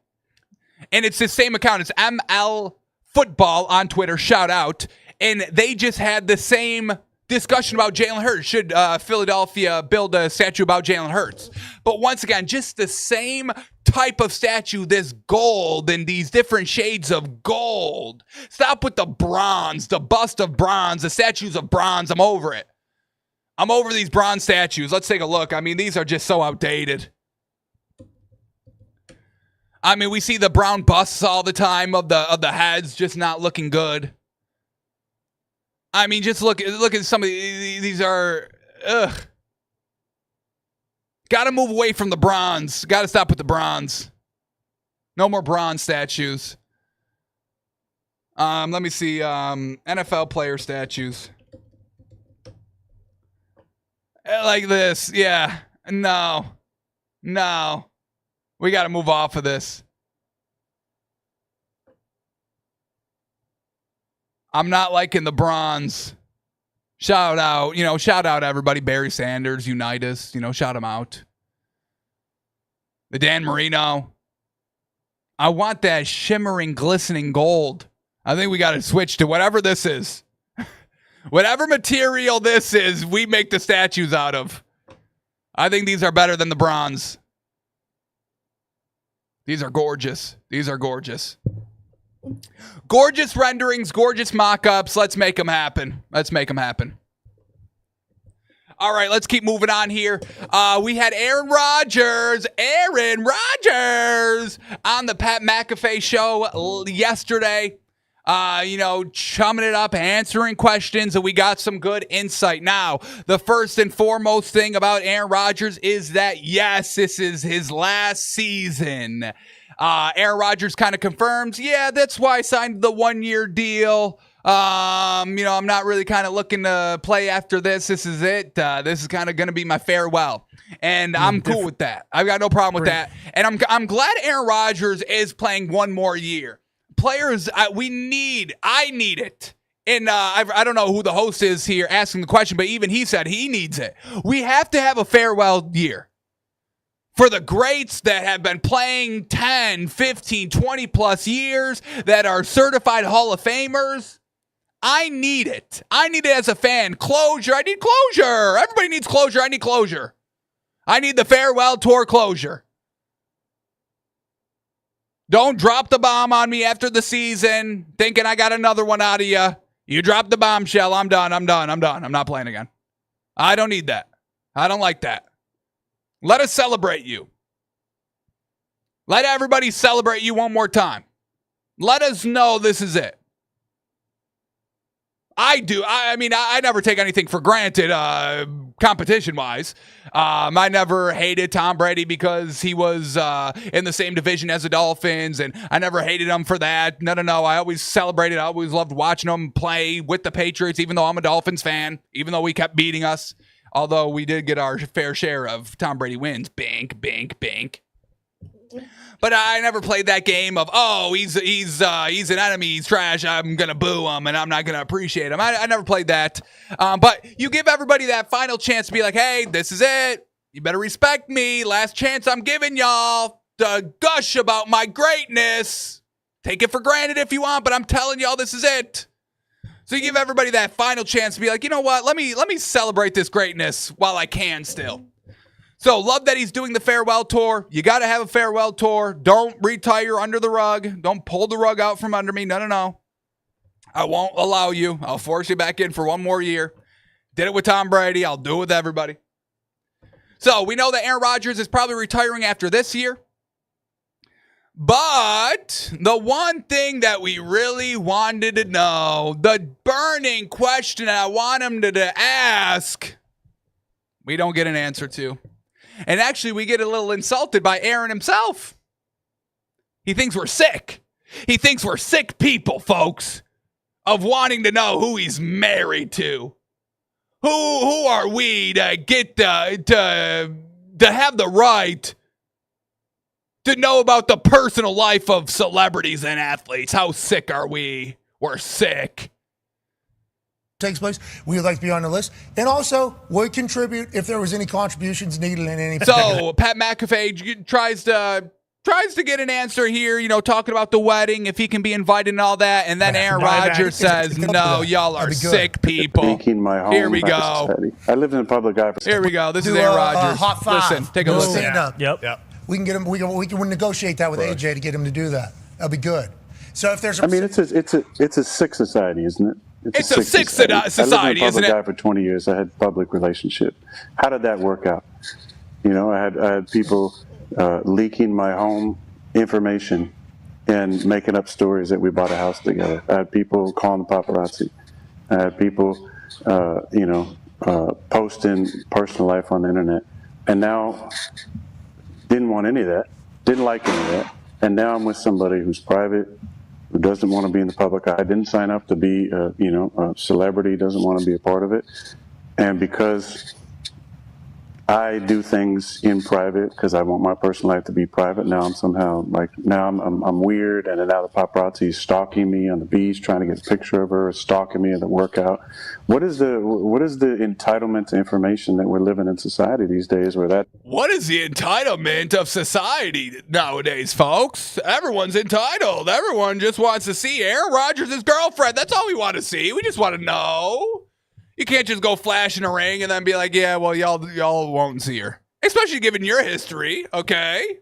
And it's the same account. It's ML Football on Twitter. Shout out. And they just had the same discussion about Jalen Hurts. Should Philadelphia build a statue about Jalen Hurts? But once again, just the same type of statue, this gold and these different shades of gold. Stop with the bronze, the bust of bronze, the statues of bronze. I'm over it. I'm over these bronze statues. Let's take a look. I mean, these are just so outdated. I mean, we see the brown busts all the time of the heads just not looking good. I mean, just look at some of these are, ugh. Got to move away from the bronze. Got to stop with the bronze. No more bronze statues. Let me see. NFL player statues. Like this. Yeah. No. We got to move off of this. I'm not liking the bronze. Shout out everybody. Barry Sanders, Unitas, shout him out. The Dan Marino. I want that shimmering, glistening gold. I think we got to switch to whatever this is. Whatever material this is, we make the statues out of. I think these are better than the bronze. These are gorgeous. Gorgeous renderings, gorgeous mock-ups. Let's make them happen. All right, let's keep moving on here. We had Aaron Rodgers on the Pat McAfee show yesterday. Chumming it up, answering questions, and we got some good insight. Now, the first and foremost thing about Aaron Rodgers is that, yes, this is his last season. Aaron Rodgers kind of confirms, yeah, that's why I signed the 1-year deal. I'm not really kind of looking to play after this. This is it. This is kind of going to be my farewell. And I'm cool with that. I've got no problem with that. And I'm glad Aaron Rodgers is playing one more year. Players, I need it. And I don't know who the host is here asking the question, but even he said he needs it. We have to have a farewell year. For the greats that have been playing 10, 15, 20 plus years, that are certified Hall of Famers, I need it. I need it as a fan. Closure. I need closure. Everybody needs closure. I need closure. I need the farewell tour closure. Don't drop the bomb on me after the season thinking I got another one out of you. You dropped the bombshell. I'm done. I'm not playing again. I don't need that. I don't like that. Let us celebrate you. Let everybody celebrate you one more time. Let us know this is it. I do. I never take anything for granted, competition-wise. I never hated Tom Brady because he was in the same division as the Dolphins, and I never hated him for that. No. I always celebrated. I always loved watching him play with the Patriots, even though I'm a Dolphins fan, even though we kept beating us. Although we did get our fair share of Tom Brady wins. Bink, bink, bink. But I never played that game of, he's an enemy, he's trash, I'm going to boo him, and I'm not going to appreciate him. I never played that. But you give everybody that final chance to be like, hey, this is it. You better respect me. Last chance I'm giving y'all to gush about my greatness. Take it for granted if you want, but I'm telling y'all this is it. So you give everybody that final chance to be like, you know what? Let me celebrate this greatness while I can still. So love that he's doing the farewell tour. You got to have a farewell tour. Don't retire under the rug. Don't pull the rug out from under me. No. I won't allow you. I'll force you back in for one more year. Did it with Tom Brady. I'll do it with everybody. So we know that Aaron Rodgers is probably retiring after this year. But the one thing that we really wanted to know, the burning question I want him to ask, we don't get an answer to. And actually, we get a little insulted by Aaron himself. He thinks we're sick. He thinks we're sick people, folks, of wanting to know who he's married to. Who are we to get to have the right to know about the personal life of celebrities and athletes? How sick are we? We're sick. Takes place, we would like to be on the list, and also would contribute if there was any contributions needed in any. So Pat McAfee tries to get an answer here, talking about the wedding, if he can be invited and all that, and then Aaron Rodgers says, "No, y'all are sick people." Here we go. I lived in a public eye. Here we go. This is Aaron Rodgers. Hot five. Listen, take a listen. Stand up. Yep. We can get him. We can negotiate that with AJ to get him to do that. That'll be good. So if there's, it's a sick society, isn't it? It's a sick society, isn't it? I lived in a public eye for 20 years. I had public relationship. How did that work out? I had people leaking my home information and making up stories that we bought a house together. I had people calling the paparazzi. I had people, posting personal life on the internet. And now, didn't want any of that. Didn't like any of that. And now I'm with somebody who's private, who doesn't want to be in the public eye, didn't sign up to be, a celebrity, doesn't want to be a part of it. And because I do things in private, because I want my personal life to be private, now I'm somehow I'm weird, and now the paparazzi is stalking me on the beach, trying to get a picture of her, stalking me at the workout. What is the entitlement to information that we're living in society these days where that... What is the entitlement of society nowadays, folks? Everyone's entitled. Everyone just wants to see Aaron Rodgers' girlfriend. That's all we want to see. We just want to know. You can't just go flashing a ring and then be like, yeah, well, y'all won't see her. Especially given your history, okay?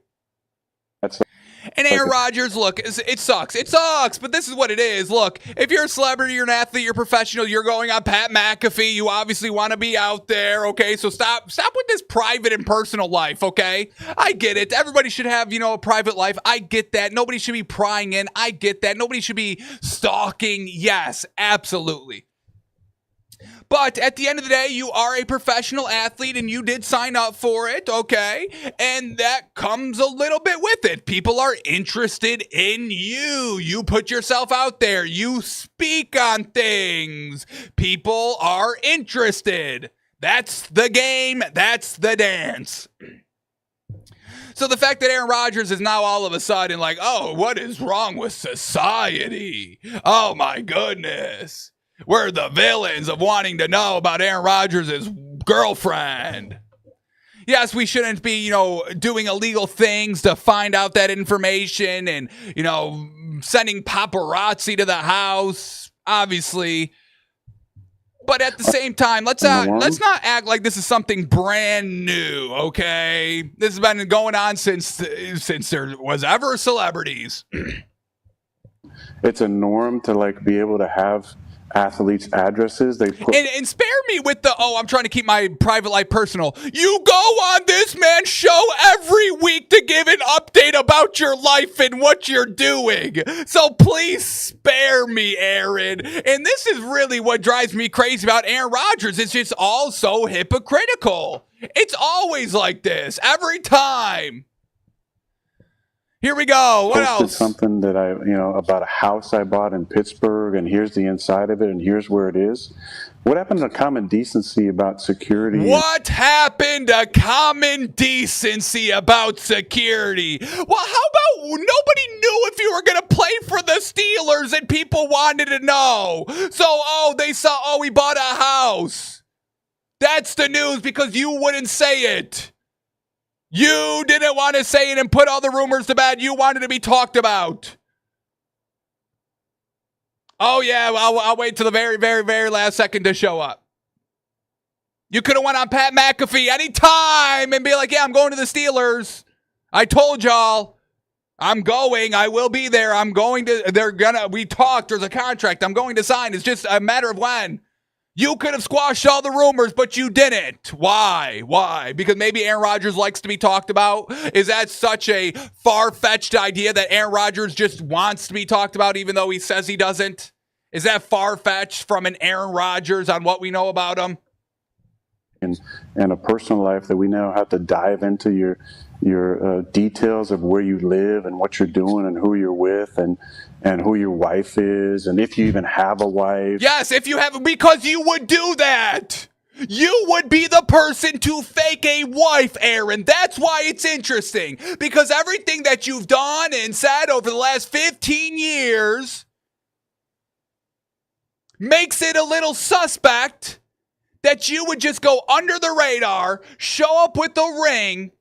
And Aaron Rodgers, look, it sucks. It sucks, but this is what it is. Look, if you're a celebrity, you're an athlete, you're professional, you're going on Pat McAfee, you obviously want to be out there, okay? So stop with this private and personal life, okay? I get it. Everybody should have, a private life. I get that. Nobody should be prying in. I get that. Nobody should be stalking. Yes, absolutely. But at the end of the day, you are a professional athlete and you did sign up for it, okay? And that comes a little bit with it. People are interested in you. You put yourself out there. You speak on things. People are interested. That's the game. That's the dance. So the fact that Aaron Rodgers is now all of a sudden like, oh, what is wrong with society? Oh, my goodness. We're the villains of wanting to know about Aaron Rodgers' girlfriend. Yes, we shouldn't be, doing illegal things to find out that information and, sending paparazzi to the house, obviously. But at the same time, let's not act like this is something brand new, okay? This has been going on since there was ever celebrities. It's a norm to be able to have athletes' addresses. And spare me with I'm trying to keep my private life personal. You go on this man's show every week to give an update about your life and what you're doing. So please spare me, Aaron. And this is really what drives me crazy about Aaron Rodgers. It's just all so hypocritical. It's always like this, every time. Here we go. What else? Something that about a house I bought in Pittsburgh, and here's the inside of it, and here's where it is. What happened to common decency about security? What happened to common decency about security? Well, how about nobody knew if you were going to play for the Steelers and people wanted to know? So, they saw, we bought a house. That's the news because you wouldn't say it. You didn't want to say it and put all the rumors to bed. You wanted to be talked about. Oh, yeah, I'll wait till the very, very, very last second to show up. You could have went on Pat McAfee anytime and be like, yeah, I'm going to the Steelers. I told y'all. I'm going. I will be there. We talked. There's a contract. I'm going to sign. It's just a matter of when. You could have squashed all the rumors, but you didn't. Why? Why? Because maybe Aaron Rodgers likes to be talked about? Is that such a far-fetched idea that Aaron Rodgers just wants to be talked about even though he says he doesn't? Is that far-fetched from an Aaron Rodgers on what we know about him? And a personal life that we now have to dive into your details of where you live and what you're doing and who you're with and who your wife is and if you even have a wife. Yes, if you have, because you would do that. You would be the person to fake a wife, Aaron. That's why it's interesting. Because everything that you've done and said over the last 15 years makes it a little suspect that you would just go under the radar, show up with the ring,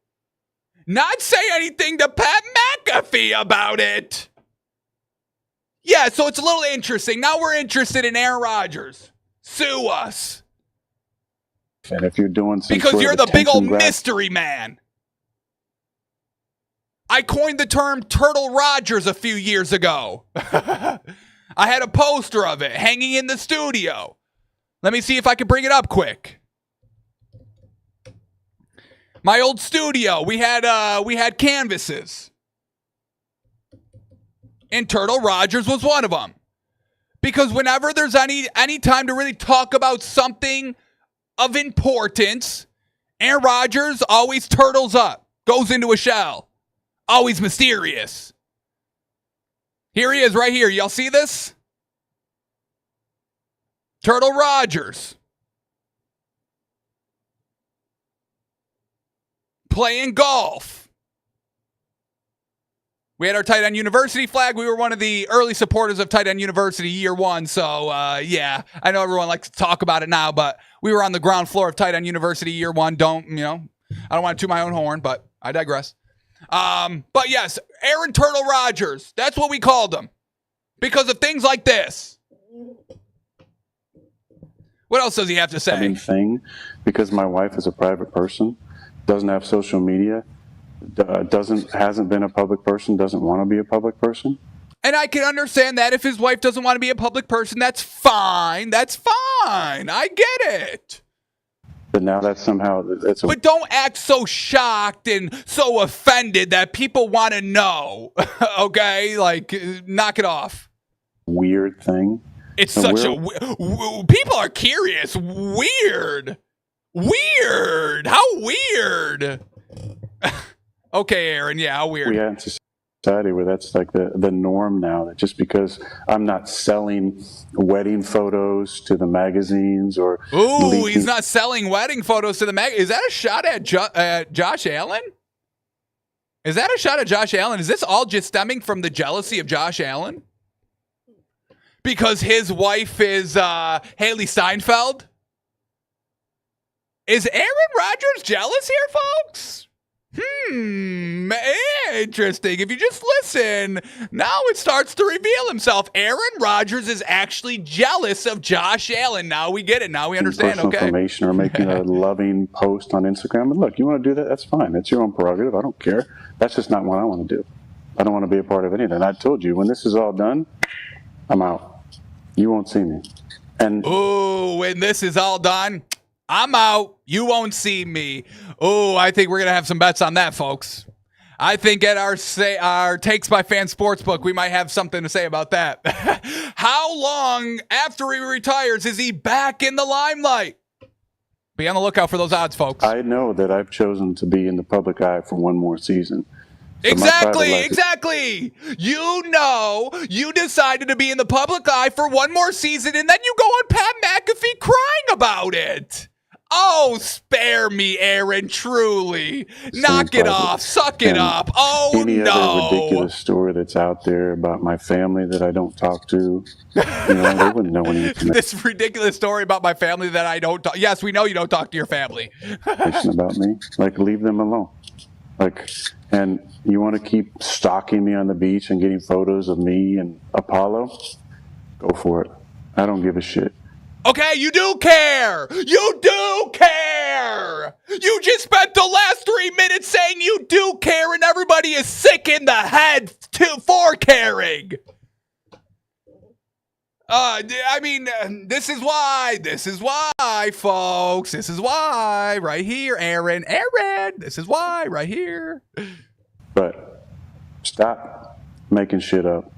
not say anything to Pat McAfee about it. Yeah, so it's a little interesting. Now we're interested in Aaron Rodgers. Sue us. And if you're doing some because you're the big old grab- mystery man. I coined the term Turtle Rodgers a few years ago. I had a poster of it hanging in the studio. Let me see if I can bring it up quick. My old studio, we had canvases. And Turtle Rodgers was one of them. Because whenever there's any time to really talk about something of importance, Aaron Rodgers always turtles up, goes into a shell. Always mysterious. Here he is right here. Y'all see this? Turtle Rodgers. Playing golf. We had our Tight End University flag. We were one of the early supporters of Tight End University year one. So, yeah, I know everyone likes to talk about it now, but we were on the ground floor of Tight End University year one. I don't want to toot my own horn, but I digress. But yes, Aaron Turtle Rodgers. That's what we called him because of things like this. What else does he have to say? Thing, because my wife is a private person, doesn't have social media, hasn't been a public person, doesn't want to be a public person. And I can understand that if his wife doesn't want to be a public person, that's fine. That's fine. I get it. But now that's somehow But don't act so shocked and so offended that people want to know. Okay? Knock it off. Weird thing It's And such people are curious. Weird. How weird. Okay, Aaron. Yeah, how weird. We have a society where that's like the norm now, that just because I'm not selling wedding photos to the magazines or He's not selling wedding photos to the mag. Is that a shot at Josh Allen? Is that a shot at Josh Allen? Is this all just stemming from the jealousy of Josh Allen? Because his wife is Haley Steinfeld? Is Aaron Rodgers jealous here, folks? Interesting. If you just listen, now it starts to reveal himself. Aaron Rodgers is actually jealous of Josh Allen. Now we get it. Now we understand. Personal Okay. information or making a loving post on Instagram. And look, you want to do that? That's fine. That's your own prerogative. I don't care. That's just not what I want to do. I don't want to be a part of anything. I told you, when this is all done, I'm out. You won't see me. And when this is all done, I'm out. You won't see me. I think we're going to have some bets on that, folks. I think at our Takes by Fan Sportsbook, we might have something to say about that. How long after he retires is he back in the limelight? Be on the lookout for those odds, folks. I know that I've chosen to be in the public eye for one more season. So Exactly. You know, you decided to be in the public eye for one more season, and then you go on Pat McAfee crying about it. Oh, spare me, Aaron, truly. Knock it off. Suck it up. Oh, any no. other ridiculous story that's out there about my family that I don't talk to, they wouldn't know any information This ridiculous story about my family that I don't talk. Yes, we know you don't talk to your family. about me. Like, leave them alone. Like, and you want to keep stalking me on the beach and getting photos of me and Apollo? Go for it. I don't give a shit. Okay, you do care. You do care. You just spent the last 3 minutes saying you do care, and everybody is sick in the head for caring. This is why, folks. This is why, right here, Aaron. This is why, right here. But stop making shit up.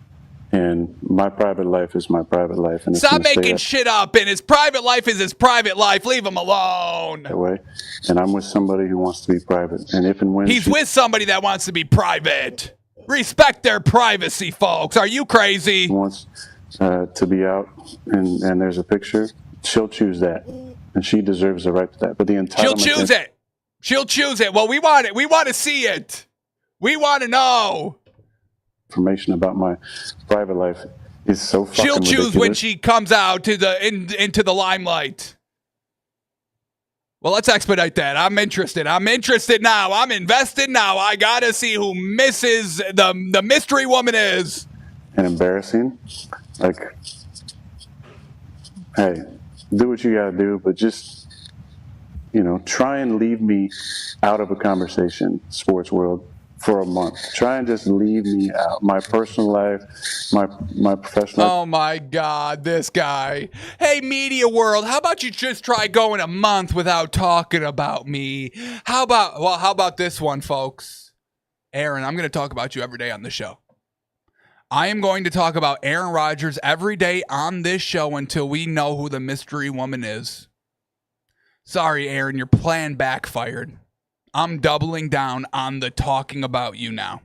And my private life is my private life. And Stop making shit up, and his private life is his private life. Leave him alone. That way. And I'm with somebody who wants to be private. And if and when he's with somebody that wants to be private. Respect their privacy, folks. Are you crazy? Wants to be out and there's a picture, she'll choose that. And she deserves the right to that. But the entitlement... She'll choose it. Well, we want it. We want to see it. We want to know. Information about my private life is so fucking She'll choose ridiculous. when she comes out to into the limelight. Well, let's expedite that. I'm interested now. I'm invested now. I gotta see who Mrs. the mystery woman is. And embarrassing. Like, hey, do what you gotta do, but just, try and leave me out of a conversation, sports world, for a month. Try and just leave me out. My personal life, my professional life. Oh my God, this guy. Hey, media world, how about you just try going a month without talking about me? How about this one, folks? Aaron, I'm going to talk about you every day on the show. I am going to talk about Aaron Rodgers every day on this show until we know who the mystery woman is. Sorry, Aaron, your plan backfired. I'm doubling down on the talking about you now.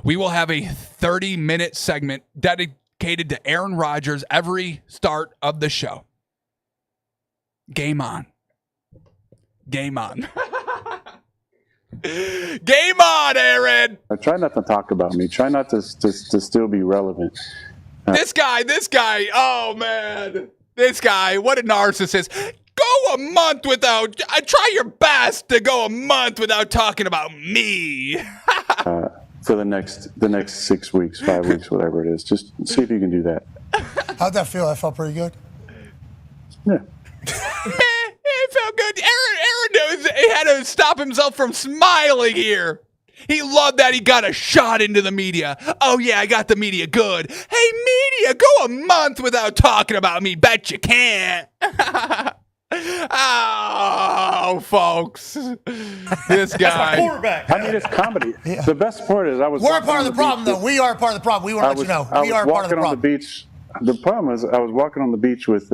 We will have a 30-minute segment dedicated to Aaron Rodgers every start of the show. Game on. Game on. Game on, Aaron. Try not to talk about me. Try not to still be relevant. This guy. Oh, man. This guy. What a narcissist. Go a month without... try your best to go a month without talking about me. For the next 6 weeks, 5 weeks, whatever it is. Just see if you can do that. How'd that feel? That felt pretty good. Yeah. It felt good. Aaron had to stop himself from smiling here. He loved that he got a shot into the media. Oh, yeah, I got the media good. Hey, media, go a month without talking about me. Bet you can't. Oh, folks. This guy. Quarterback. I mean, it's comedy. Yeah. The best part is We're a part of the problem, though. We are part of the problem. We want to let you know. We are part of the problem. the problem is, I was walking on the beach with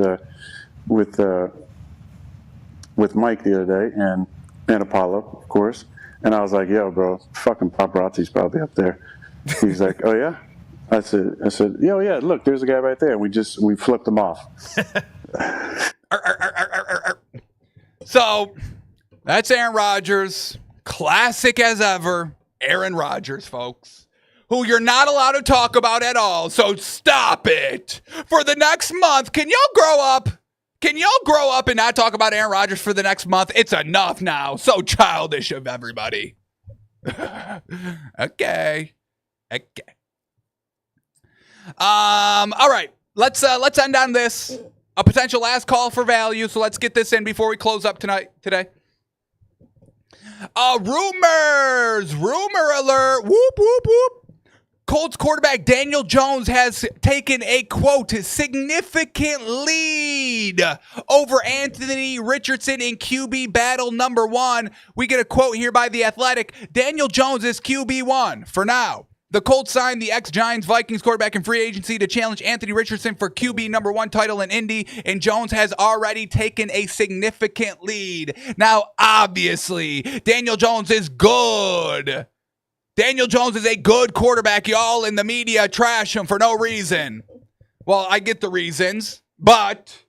Mike the other day and Apollo, of course, and I was like, "Yo, bro, fucking paparazzi's probably up there." He's like, "Oh yeah." I said, "Yo, yeah, look, there's a guy right there." We flipped him off. So that's Aaron Rodgers, classic as ever. Aaron Rodgers, folks, who you're not allowed to talk about at all. So stop it for the next month. Can y'all grow up? Can y'all grow up and not talk about Aaron Rodgers for the next month? It's enough now. So childish of everybody. Okay. All right. Let's end on this. A potential last call for value. So let's get this in before we close up today. Rumors. Rumor alert. Whoop, whoop, whoop. Colts quarterback Daniel Jones has taken a, quote, significant lead over Anthony Richardson in QB battle number 1. We get a quote here by The Athletic. Daniel Jones is QB1 for now. The Colts signed the ex-Giants Vikings quarterback in free agency to challenge Anthony Richardson for QB number 1 title in Indy, and Jones has already taken a significant lead. Now, obviously, Daniel Jones is good. Daniel Jones is a good quarterback. Y'all in the media trash him for no reason. Well, I get the reasons, but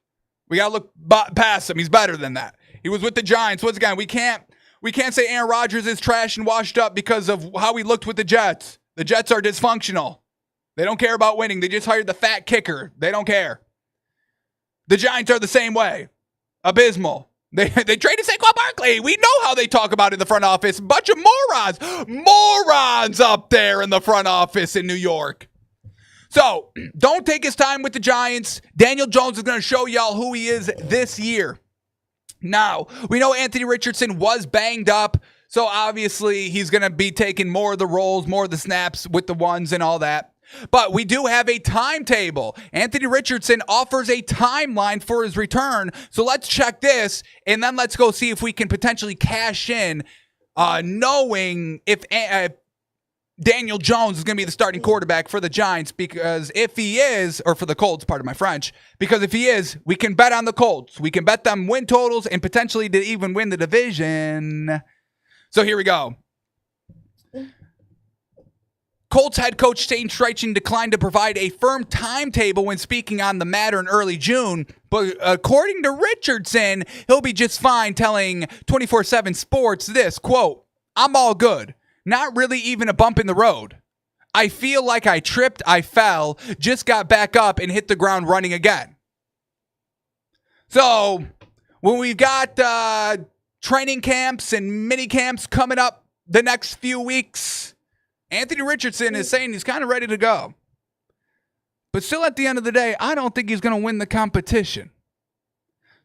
we got to look past him. He's better than that. He was with the Giants. Once again, we can't say Aaron Rodgers is trash and washed up because of how he looked with the Jets. The Jets are dysfunctional. They don't care about winning. They just hired the fat kicker. They don't care. The Giants are the same way. Abysmal. They traded Saquon Barkley. We know how they talk about it in the front office. Bunch of morons. Morons up there in the front office in New York. So, don't take his time with the Giants. Daniel Jones is going to show y'all who he is this year. Now, we know Anthony Richardson was banged up, so obviously he's going to be taking more of the roles, more of the snaps with the ones and all that. But we do have a timetable. Anthony Richardson offers a timeline for his return. So let's check this, and then let's go see if we can potentially cash in, knowing if Daniel Jones is going to be the starting quarterback for the Giants. Because if he is, or for the Colts, pardon my French, because if he is, we can bet on the Colts. We can bet them win totals and potentially to even win the division. So here we go. Colts head coach Shane Steichen declined to provide a firm timetable when speaking on the matter in early June, but according to Richardson, he'll be just fine, telling 24/7 Sports this, quote, "I'm all good. Not really even a bump in the road. I feel like I tripped, I fell, just got back up and hit the ground running again." So, when we've got training camps and mini camps coming up the next few weeks, Anthony Richardson is saying he's kind of ready to go. But still, at the end of the day, I don't think he's going to win the competition.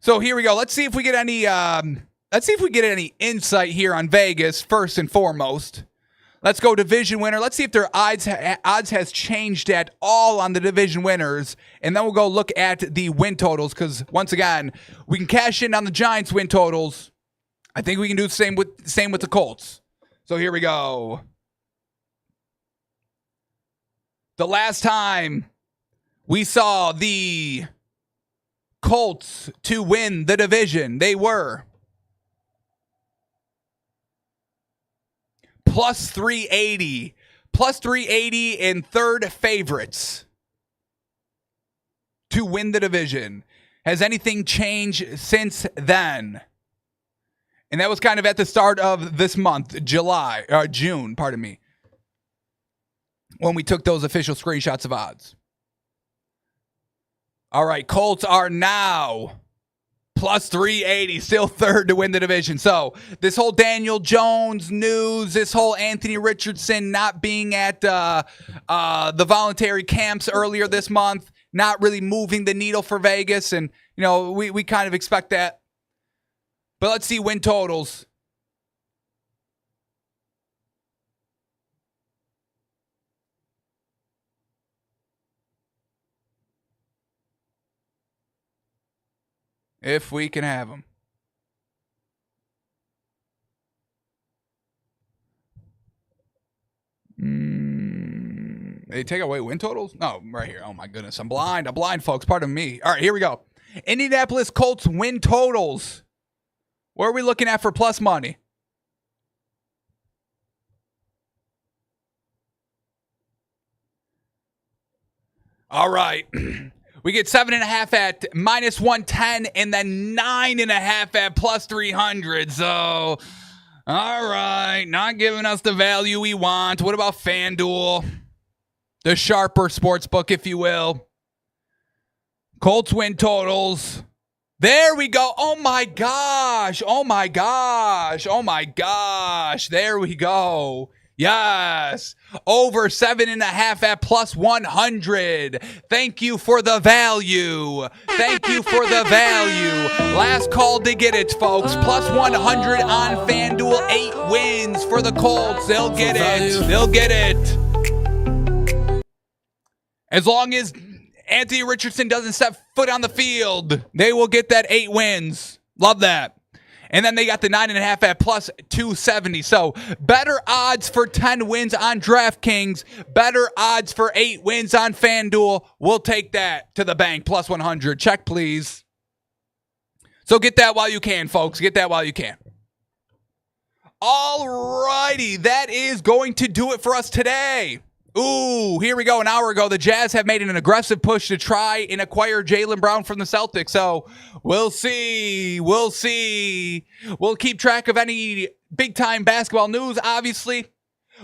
So here we go. Let's see if we get any insight here on Vegas, first and foremost. Let's go division winner. Let's see if their odds has changed at all on the division winners. And then we'll go look at the win totals, because once again, we can cash in on the Giants win totals. I think we can do the same with the Colts. So here we go. The last time we saw the Colts to win the division, they were plus 380. Plus 380 and third favorites to win the division. Has anything changed since then? And that was kind of at the start of this month, June, pardon me, when we took those official screenshots of odds. All right, Colts are now plus 380, still third to win the division. So this whole Daniel Jones news, this whole Anthony Richardson not being at the voluntary camps earlier this month, not really moving the needle for Vegas. And, you know, we kind of expect that. But let's see win totals. If we can have them. They take away win totals? No, right here. Oh, my goodness. I'm blind, folks. Pardon me. All right, here we go. Indianapolis Colts win totals. What are we looking at for plus money? All right. We get 7.5 at minus 110 and then 9.5 at plus 300. So, all right. Not giving us the value we want. What about FanDuel? The sharper sports book, if you will. Colts win totals. There we go. Oh, my gosh. Oh, my gosh. Oh, my gosh. There we go. Yes. Over 7.5 at plus 100. Thank you for the value. Thank you for the value. Last call to get it, folks. Plus 100 on FanDuel. 8 wins for the Colts. They'll get it. They'll get it. As long as Anthony Richardson doesn't step foot on the field, they will get that 8 wins. Love that. And then they got the 9.5 at plus 270. So better odds for 10 wins on DraftKings. Better odds for 8 wins on FanDuel. We'll take that to the bank. Plus 100. Check, please. So get that while you can, folks. Get that while you can. All righty. That is going to do it for us today. Ooh, here we go. An hour ago, the Jazz have made an aggressive push to try and acquire Jaylen Brown from the Celtics. So we'll see. We'll see. We'll keep track of any big-time basketball news, obviously.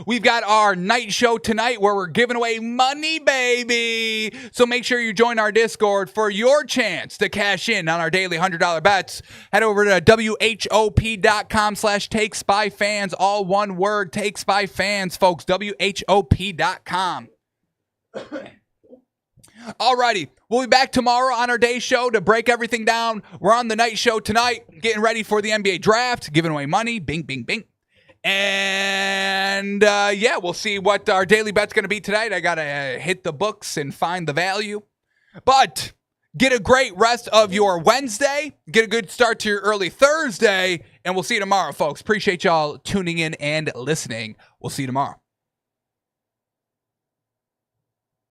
We've got our night show tonight where we're giving away money, baby. So make sure you join our Discord for your chance to cash in on our daily $100 bets. Head over to WHOP.com/takesbyfans. All one word, takes by fans, folks. WHOP.com. Alrighty, we'll be back tomorrow on our day show to break everything down. We're on the night show tonight, getting ready for the NBA draft, giving away money. Bing, bing, bing. And, yeah, we'll see what our daily bet's going to be tonight. I got to hit the books and find the value. But get a great rest of your Wednesday. Get a good start to your early Thursday. And we'll see you tomorrow, folks. Appreciate y'all tuning in and listening. We'll see you tomorrow.